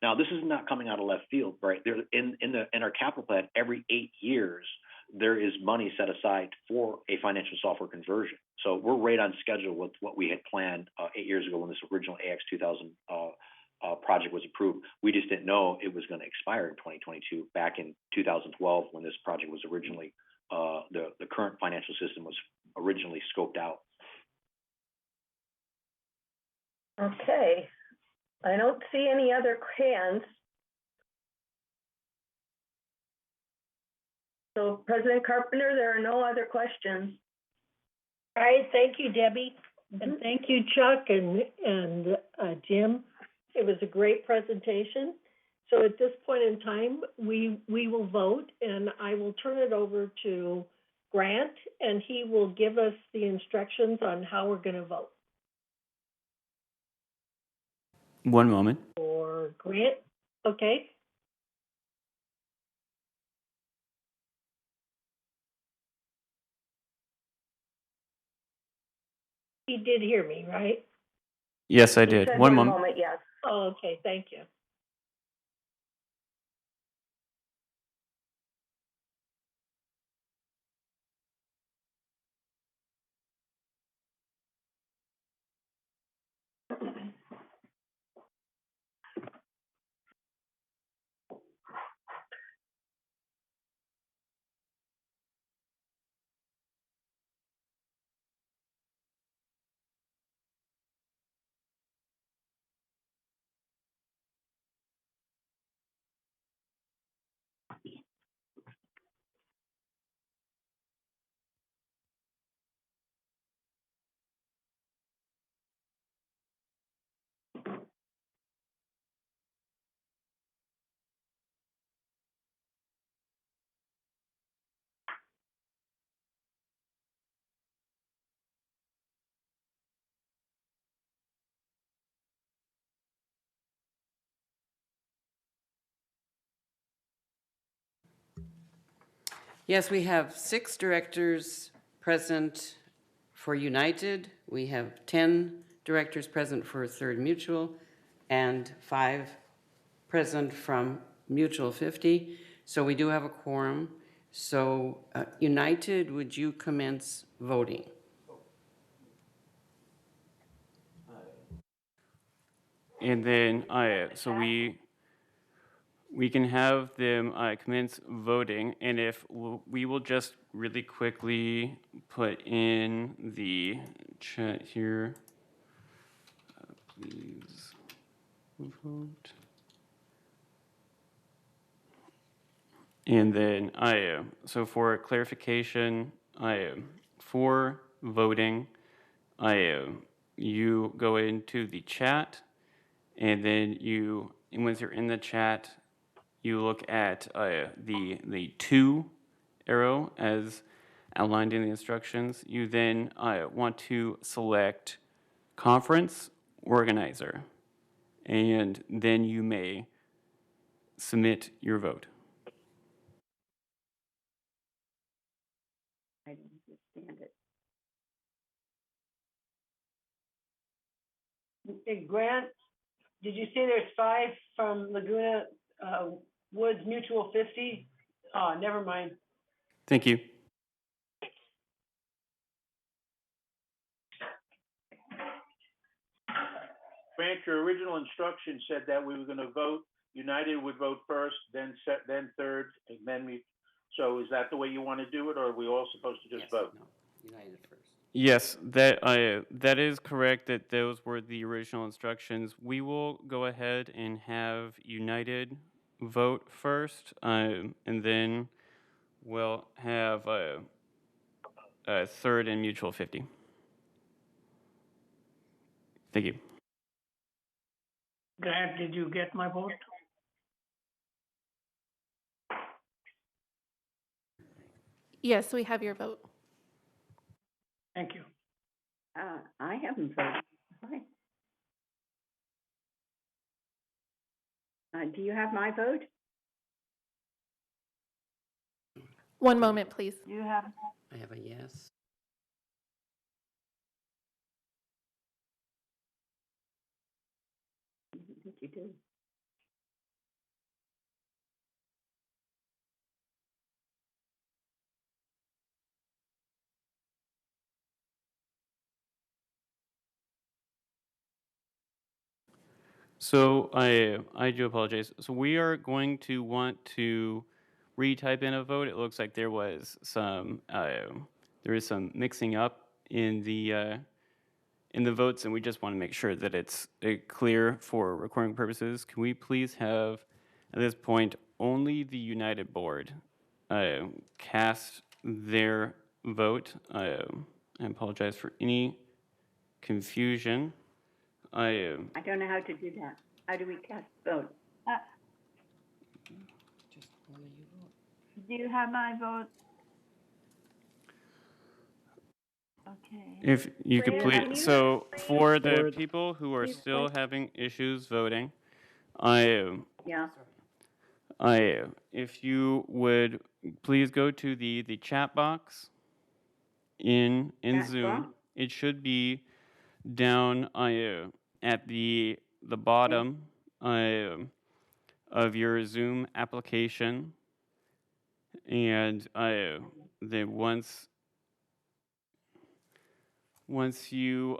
Now, this is not coming out of left field, right? There, in our capital plan, every 8 years, there is money set aside for a financial software conversion. So we're right on schedule with what we had planned 8 years ago when this original AX 2000 project was approved. We just didn't know it was going to expire in 2022. Back in 2012, when this project was originally, the current financial system was originally scoped out. Okay. I don't see any other hands. So President Carpenter, there are no other questions. All right, thank you, Debbie. And thank you, Chuck and Jim. It was a great presentation. So at this point in time, we will vote, and I will turn it over to Grant, and he will give us the instructions on how we're going to vote. One moment. For Grant, okay. He did hear me, right? Yes, I He did. said One one moment. moment, yes. Oh, okay, thank you. Yes, we have 6 directors present for United. We have 10 directors present for Third Mutual and 5 present from Mutual 50. So we do have a quorum. So United, would you commence voting? And then, so we can have them commence voting, and if we will just really quickly put in the chat here, please vote. And then so for clarification, for voting, you go into the chat, and then once you're in the chat, you look at the 2 arrow as outlined in the instructions. You then want to select conference organizer, and then you may submit your vote. I don't understand it. Okay, Grant, did you say there's 5 from Laguna Woods Mutual 50? Oh, never mind. Thank you. Grant, your original instruction said that we were gonna vote, United would vote first, then third, and then me. So is that the way you want to do it, or are we all supposed to just vote? No, United first. Yes, that is correct, that those were the original instructions. We will go ahead and have United vote first, and then we'll have Third and Mutual 50. Thank you. Grant, did you get my vote? Yes, we have your vote. Thank you. I haven't voted. Hi. Do you have my vote? One moment, please. Do you have? I have a yes. I think you do. So I do apologize. So we are going to want to retype in a vote. It looks like there was some mixing up in the votes, and we just want to make sure that it's clear for recording purposes. Can we please have, at this point, only the United Board cast their vote? I apologize for any confusion. I don't know how to do that. How do we cast vote? Just only you vote. Do you have my vote? Okay. If you could Fran, please, so for the people who are please still wait. having issues voting, Yeah. if you would please go to the chat box in Chat Zoom. box? It should be down at the bottom of your Zoom application, and then once you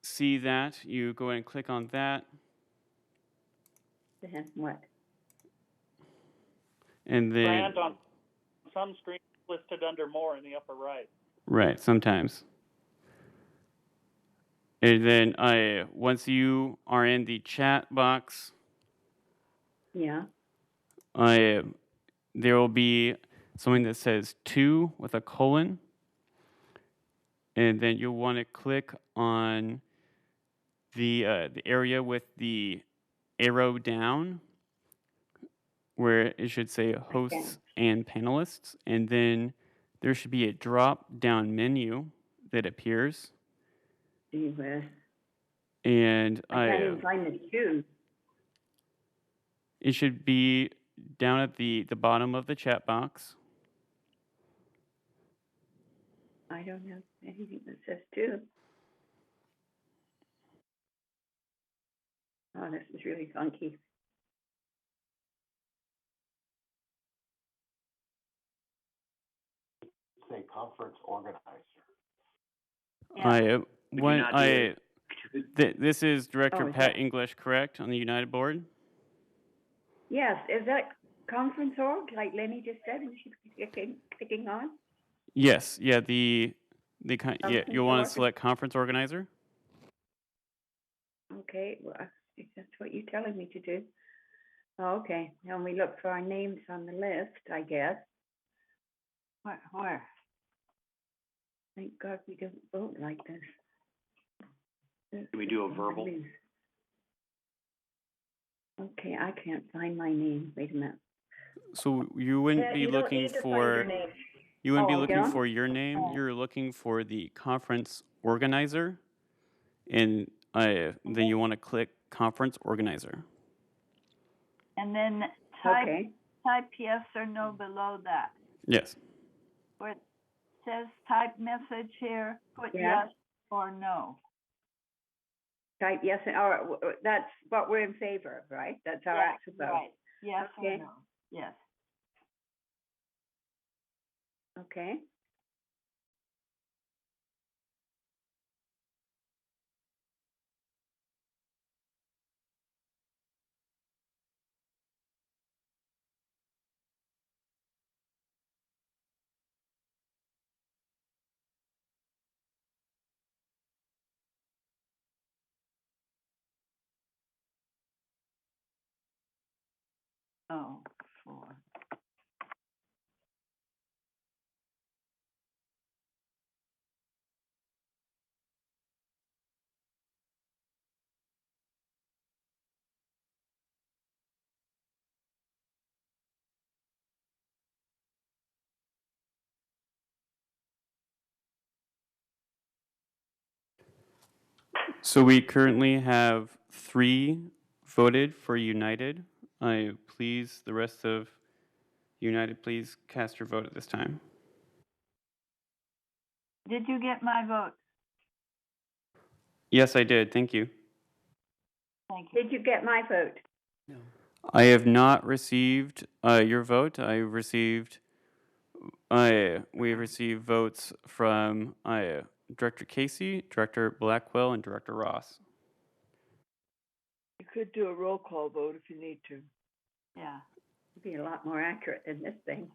see that, you go ahead and click on that. Then what? And then Grant, on some screens listed under more in the upper right. right, sometimes. And then once you are in the chat box, Yeah. there will be something that says 2 with a colon. And then you'll want to click on the area with the arrow down, where it should say hosts and panelists, and then there should be a drop down menu that appears. And I can't even find the 2. It should be down at the bottom of the chat box. I don't have anything that says two. Oh, this is really funky. Say conference organizer. This is Director Oh, is Pat that- English, correct, on the United Board? Yes, is that conference org, like Lenny just said, and she's clicking on? Yes, yeah, you'll want Conference to org. select conference organizer. Okay, well, if that's what you're telling me to do. Oh, okay, then we look for our names on the list, I guess. Where? Thank God we don't vote like this. Can we do a verbal? Okay, I can't find my name. Wait a minute. So you wouldn't Yeah, be you don't looking need to find for, your name. you wouldn't be Oh, looking yeah? for your name, you're looking for the conference organizer, and then you want to click conference organizer. And then Okay. type yes or no below that. Yes. Where it says type message here, put Yeah. yes or no. Type yes, or that's what we're in favor of, right? That's our Yes, actual vote. right. Yes Okay. or no. Yes. Okay. Oh, 4. So we currently have 3 voted for United. Please, the rest of United, please cast your vote at this time. Did you get my vote? Yes, I did. Thank you. Thank you. Did you get my vote? I have not received your vote. We have received votes from Director Casey, Director Blackwell, and Director Ross. You could do a roll call vote if you need to. Yeah. It'd be a lot more accurate than this thing.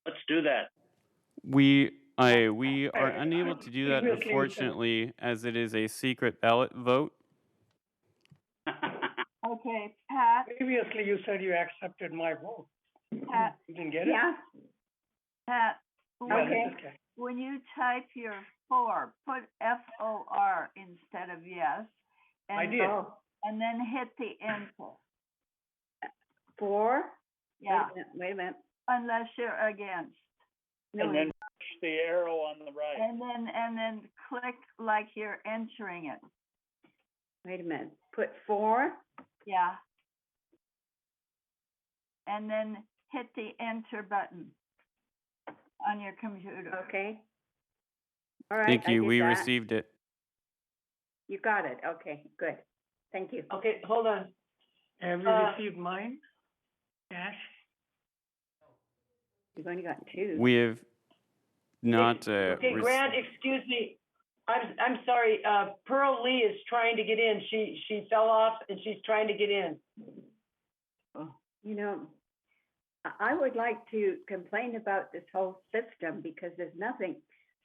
Let's do that. We are unable to do that, Previously, unfortunately, as it is a secret ballot vote. Okay, Pat, Previously, you said you accepted my vote. Pat, You didn't get it? Yeah, Pat, Yeah, Okay. this is okay. when you type your 4, put FOR instead of yes. And, I did. And then hit the enter. 4. Yeah, Wait a minute. unless you're against. No, And then push the arrow on the right. And then click like you're entering it. wait a minute. Put 4. Yeah. And then hit the enter button on your computer. Okay. All right. Thank I you. did We that. received it. You got it. Okay, good. Thank you. Okay, hold on. Have you received mine? Cash? You've only got 2. We have not. Okay, Grant, excuse me. I'm sorry, Pearl Lee is trying to get in. She fell off and she's trying to get in. You know, I would like to complain about this whole system because there's nothing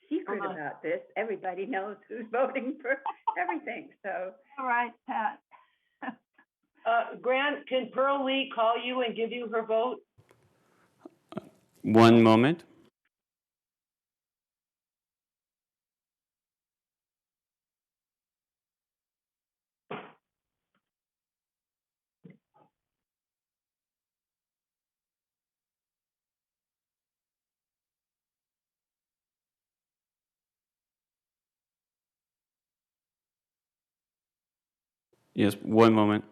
secret about this. Everybody knows who's voting for everything, so. All right, Pat. Grant, can Pearl Lee call you and give you her vote? One moment. Yes, one moment.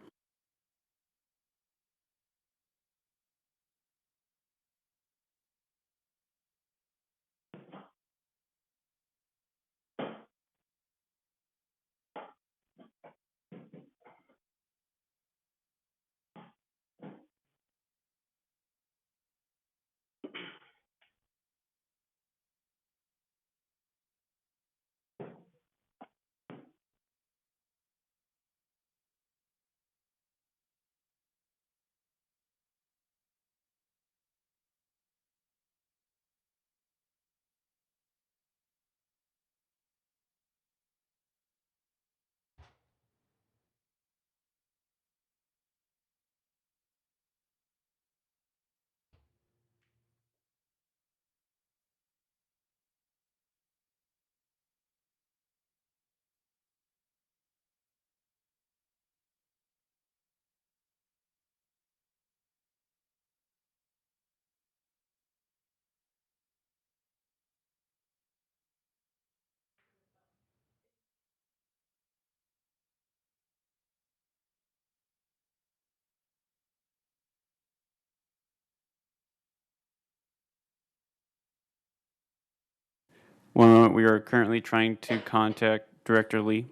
One moment, we are currently trying to contact Director Lee.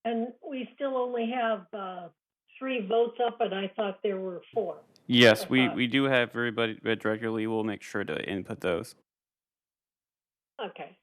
And we still only have 3 votes up, and I thought there were 4. Yes, we do have everybody, but Director Lee will make sure to input those. Okay.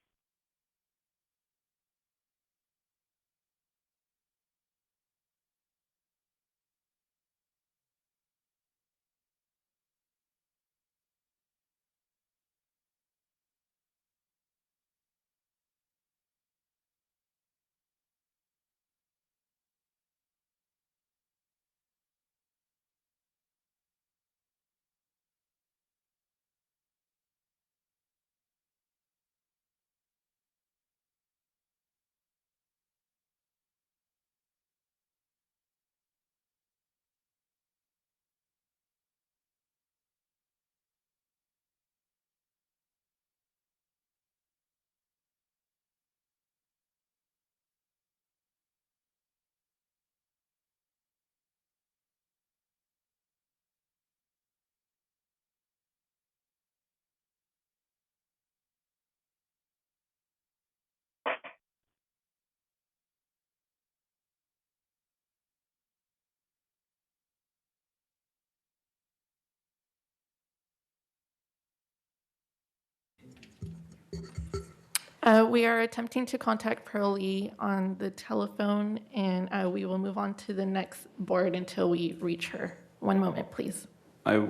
We are attempting to contact Pearl Lee on the telephone, and we will move on to the next board until we reach her. One moment, please. I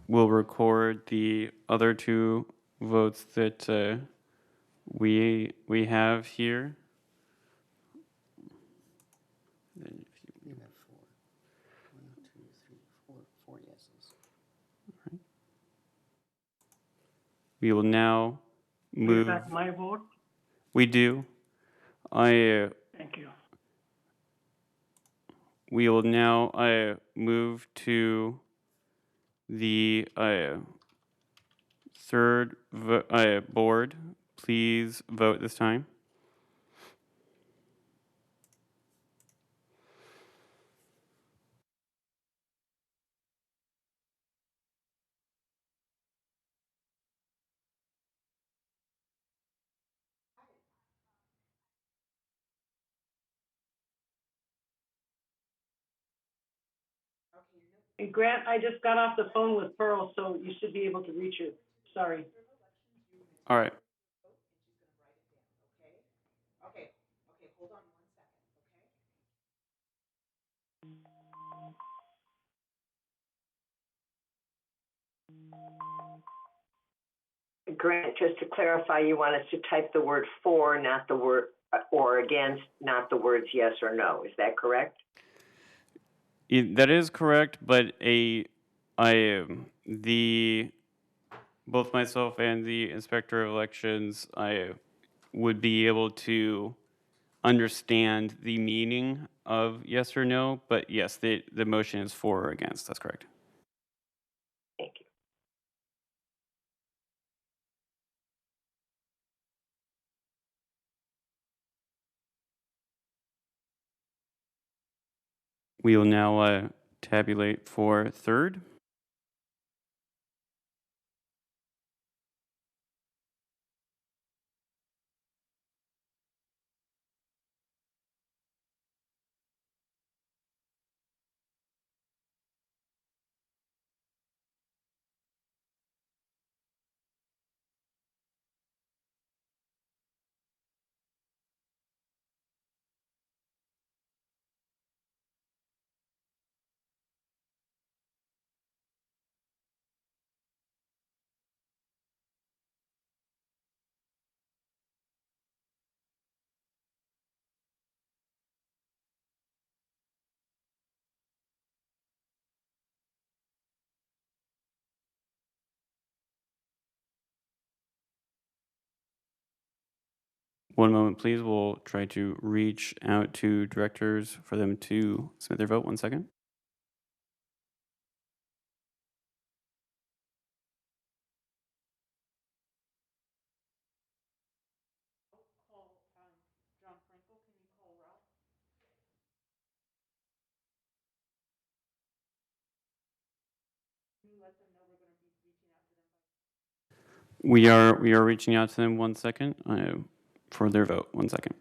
will record the other 2 votes that we have here. Then if you have 4. 1, 2, 3, 4 yeses. We will now move. Is that my vote? We do. Thank you. We will now move to the third board. Please vote this time. And Grant, I just got off the phone with Pearl, so you should be able to reach her. Sorry. All right. Grant, just to clarify, you want us to type the word for, not the word, or against, not the words yes or no. Is that correct? That is correct, but both myself and the inspector of elections, I would be able to understand the meaning of yes or no. But yes, the motion is for or against. That's correct. Thank you. We will now tabulate for third. One moment, please. We'll try to reach out to directors for them to submit their vote. 1 second. We are reaching out to them 1 second for their vote. 1 second.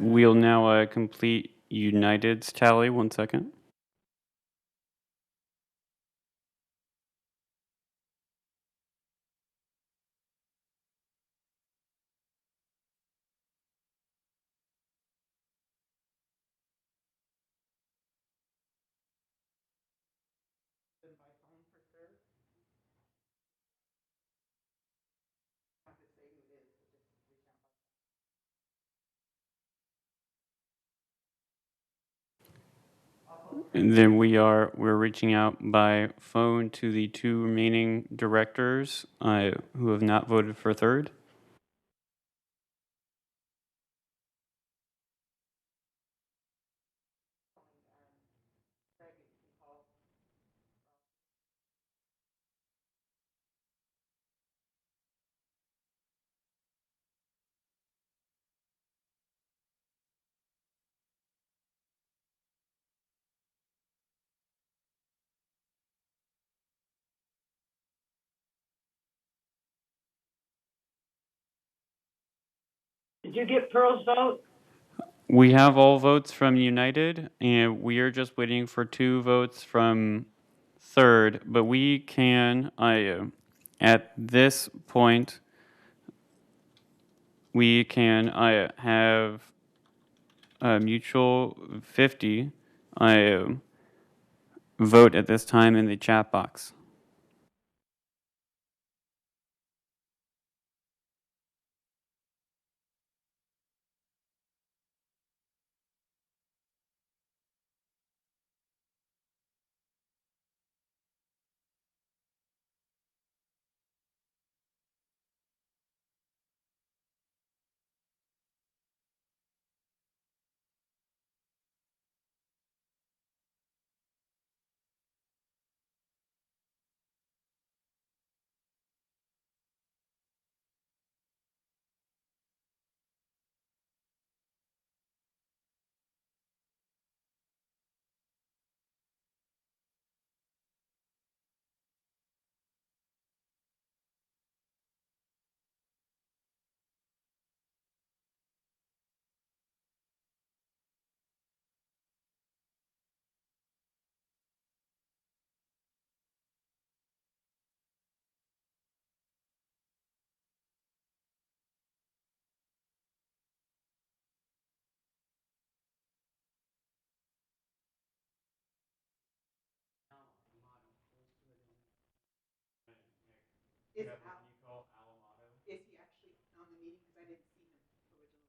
We'll now complete United's tally. 1 second. And then we're reaching out by phone to the 2 remaining directors who have not voted for third. Did you get Pearl's vote? We have all votes from United, and we are just waiting for 2 votes from third. But we can, at this point, we can have a mutual 50. vote at this time in the chat box. Is he actually on the meeting? Because I didn't see him originally.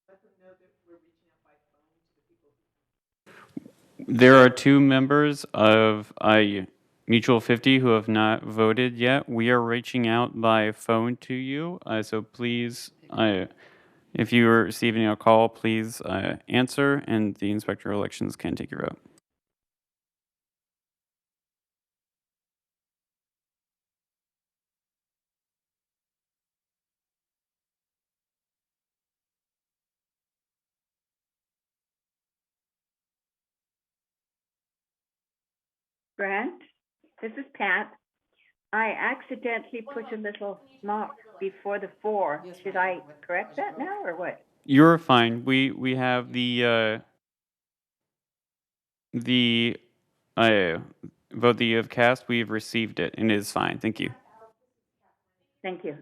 Let them know that we're reaching out by phone to the people who. There are 2 members of Mutual 50 who have not voted yet. We are reaching out by phone to you, so please, if you are receiving a call, please answer, and the Inspector of Elections can take your vote. Grant, this is Pat. I accidentally put a little mark before the 4. Should I correct that now or what? You're fine. We have the vote that you have cast. We've received it, and it is fine. Thank you. Thank you.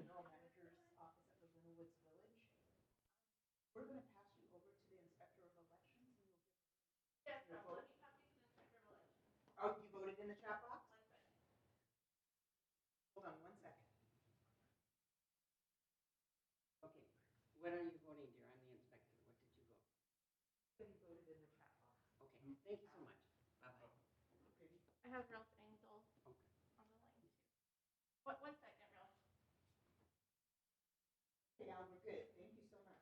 Oh, you voted in the chat box? Hold on 1 second. Okay, what are you voting, dear? I'm the inspector. What did you vote? You voted in the chat box. Okay, thank you so much. Bye-bye. I have Ralph Engel on the line too. One second, Ralph. Okay, Al, we're good. Thank you so much.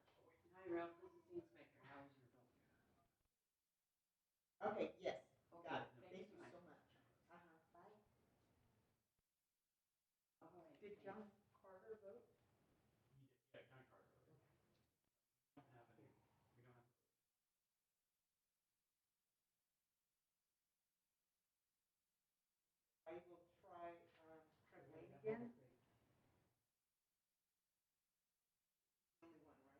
Hi, Ralph. This is the inspector. How was your vote? Okay, yes, got it. Thank you so much. Bye. Did John Carter vote? Yeah, John Carter voted. I will try, Trent Lane again. Only one, right?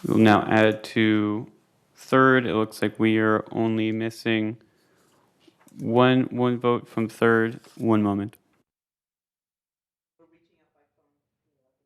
We'll now add to 3rd. It looks like we are only missing one vote from 3rd. One moment. We're reaching out by phone to let them know.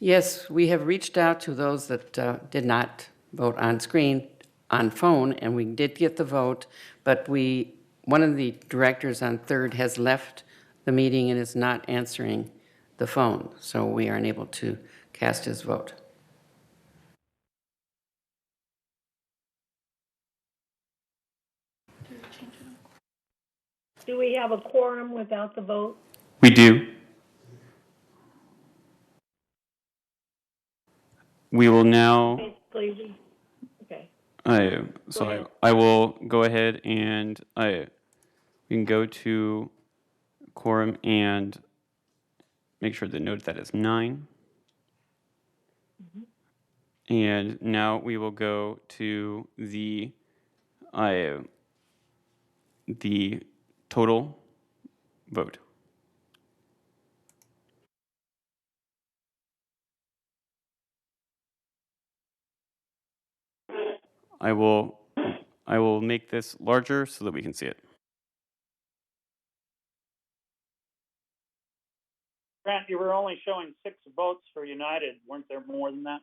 Yes, we have reached out to those that did not vote on screen, on phone, and we did get the vote, but one of the directors on third has left the meeting and is not answering the phone, so we are unable to cast his vote. Do we have a quorum without the vote? We do. We will now, Basically, okay. I will go ahead and we can go to quorum and make sure the note that is 9. And now we will go to the total vote. I will make this larger so that we can see it. Grant, you were only showing 6 votes for United. Weren't there more than that?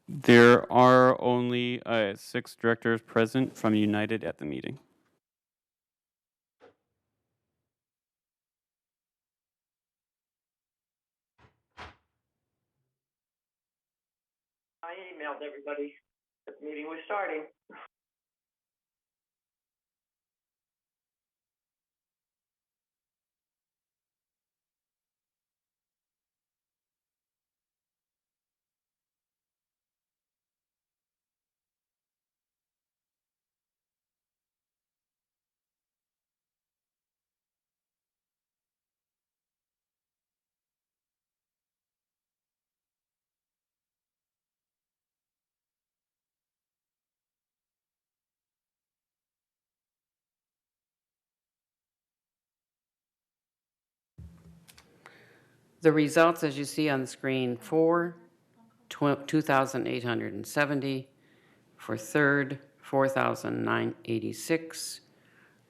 There are only 6 directors present from United at the meeting. I emailed everybody that the meeting was starting. The results, as you see on the screen, for 2,870, for third, 4,986,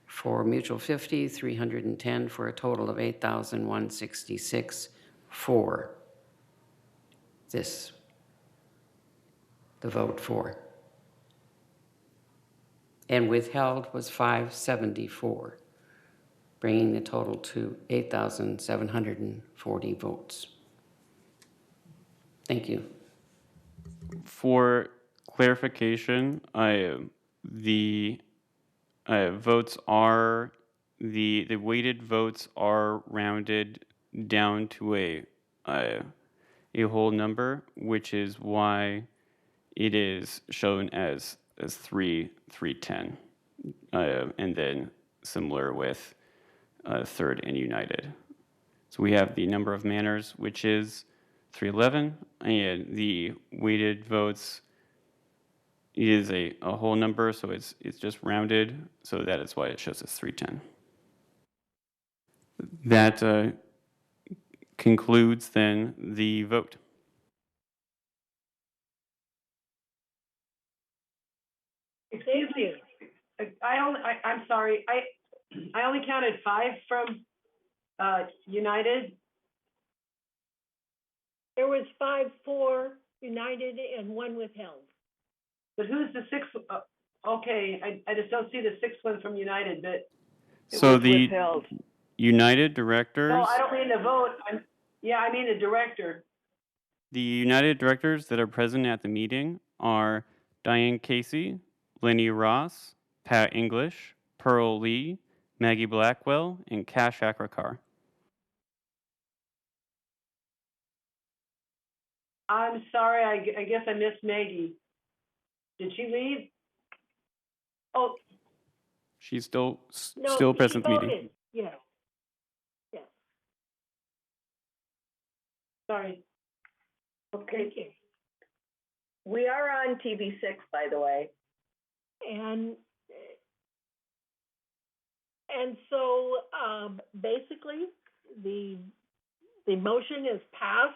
for mutual 50, 310, for a total of 8,166 for this, the vote for. And withheld was 574, bringing the total to 8,740 votes. Thank you. For clarification, the votes are, the weighted votes are rounded down to a whole number, which is why it is shown as 310, and then similar with third and United. So we have the number of manners, which is 311, and the weighted votes is a whole number, so it's just rounded, so that is why it shows as 310. That concludes then the vote. Excuse me, I'm sorry, I only counted 5 from, United. There was 5 for United and 1 withheld. But who's the 6th? Okay, I just don't see the 6th one from United, but. So the United directors. No, I don't mean the vote, I mean the director. The United directors that are present at the meeting are Diane Casey, Lenny Ross, Pat English, Pearl Lee, Maggie Blackwell, and Cash Akrakar. I'm sorry, I guess I missed Maggie. Did she leave? Oh. She's still No, present at the meeting. voted. Yes. Yes. Sorry. Okay. Thank you. We are on TV6, by the way. And so basically the motion is passed,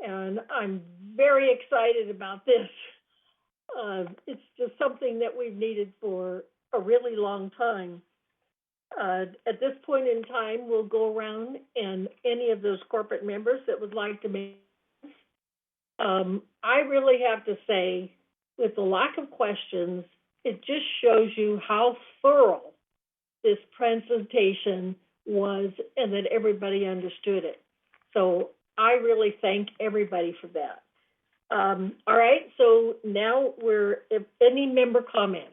and I'm very excited about this. It's just something that we've needed for a really long time. At this point in time, we'll go around and any of those corporate members that would like to make. I really have to say, with the lack of questions, it just shows you how thorough this presentation was and that everybody understood it. So I really thank everybody for that. All right, so now if any member comments?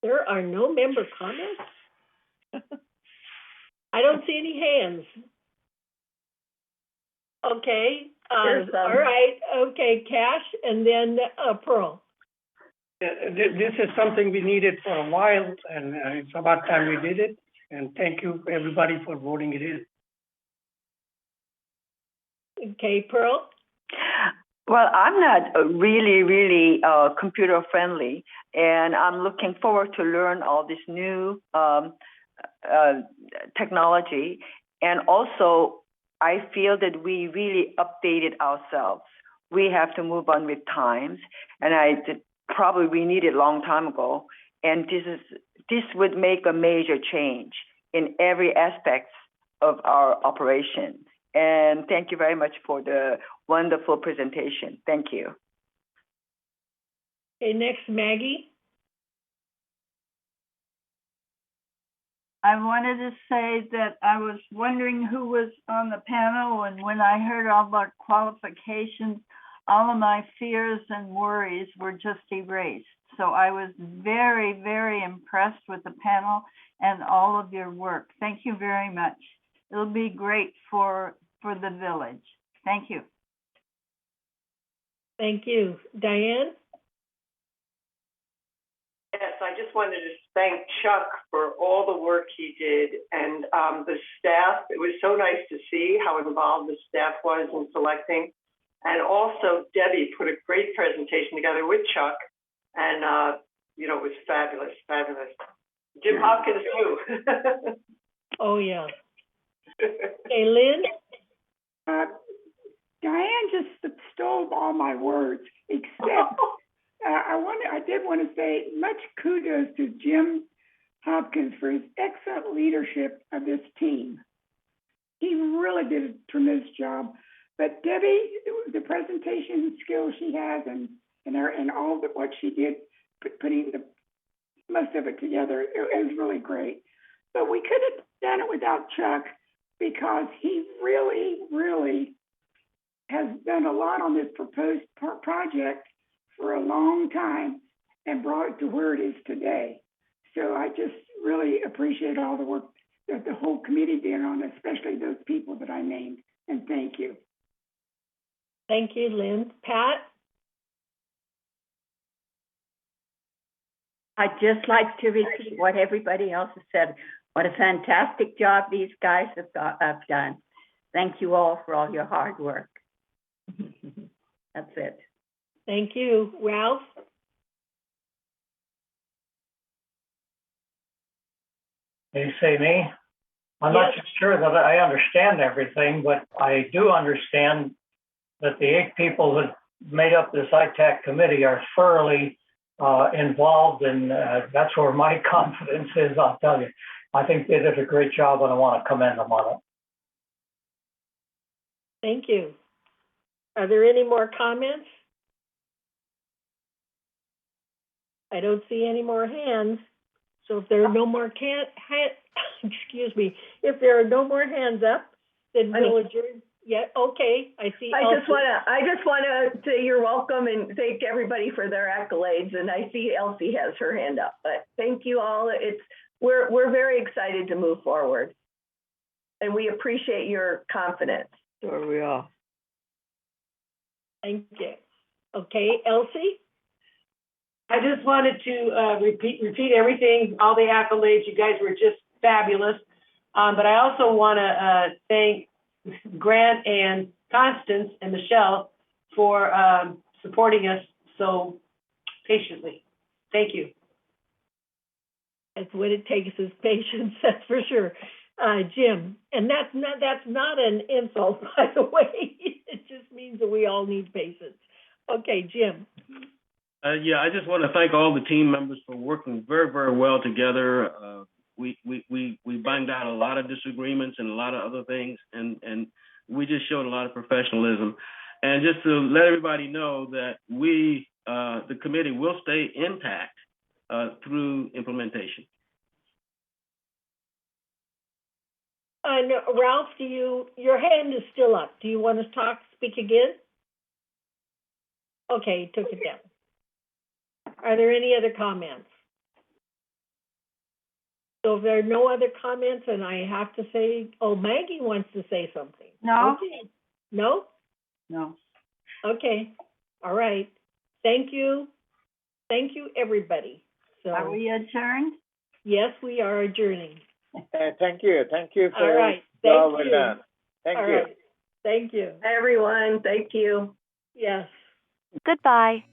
There are no member comments? I don't see any hands. Okay, all right, okay, Cash, and then Pearl. This is something we needed for a while, and it's about time we did it. And thank you, everybody, for voting it in. Okay, Pearl? Well, I'm not really computer friendly, and I'm looking forward to learn all this new technology. And also, I feel that we really updated ourselves. We have to move on with times, and probably we needed a long time ago. And this would make a major change in every aspect of our operation. And thank you very much for the wonderful presentation. Thank you. Okay, next, Maggie. I wanted to say that I was wondering who was on the panel, and when I heard all about qualifications, all of my fears and worries were just erased. So I was very, very impressed with the panel and all of your work. Thank you very much. It'll be great for the village. Thank you. Thank you. Diane? Yes, I just wanted to thank Chuck for all the work he did, and the staff. It was so nice to see how involved the staff was in selecting. And also Debbie put a great presentation together with Chuck, and it was fabulous. Jim Hopkins too. Oh yeah. Hey, Lynn? Diane just stole all my words, except I did want to say much kudos to Jim Hopkins for his excellent leadership of this team. He really did a tremendous job. But Debbie, the presentation skills she has and all of what she did, putting the most of it together, it was really great. But we could have done it without Chuck, because he really has done a lot on this proposed project for a long time and brought it to where it is today. So I just really appreciate all the work that the whole committee did on it, especially those people that I named. And thank you. Thank you, Lynn. Pat? I'd just like to repeat what everybody else has said. What a fantastic job these guys have done. Thank you all for all your hard work. That's it. Thank you. Ralph? You say me? I'm not sure that I understand everything, but I do understand that the 8 people that made up this ITAC committee are thoroughly involved, and that's where my confidence is, I'll tell you. I think they did a great job, and I want to commend them on it. Thank you. Are there any more comments? I don't see any more hands. So if there are no more if there are no more hands up, then we'll adjourn. Yeah, okay, I see. I just want to say you're welcome and thank everybody for their accolades. And I see Elsie has her hand up, but thank you all. We're very excited to move forward, and we appreciate your confidence. Sure we are. Thank you. Okay, Elsie? I just wanted to repeat everything, all the accolades. You guys were just fabulous. But I also want to thank Grant and Constance and Michelle for supporting us so patiently. Thank you. That's what it takes is patience, that's for sure. Jim, and that's not an insult, by the way. It just means that we all need patience. Okay, Jim. Yeah, I just want to thank all the team members for working very, very well together. We banged out a lot of disagreements and a lot of other things, and we just showed a lot of professionalism. And just to let everybody know that we, the committee, will stay intact through implementation. And Ralph, your hand is still up. Do you want to speak again? Okay, took it down. Are there any other comments? So if there are no other comments, and I have to say, Maggie wants to say something. No. Okay. No? No. Okay, all right. Thank you. Thank you, everybody. So, Are we adjourned? yes, we are adjourning. Thank you for All right, your thank job well you. done. Thank All you. right. Thank you. Everyone, thank you. Yes. Goodbye.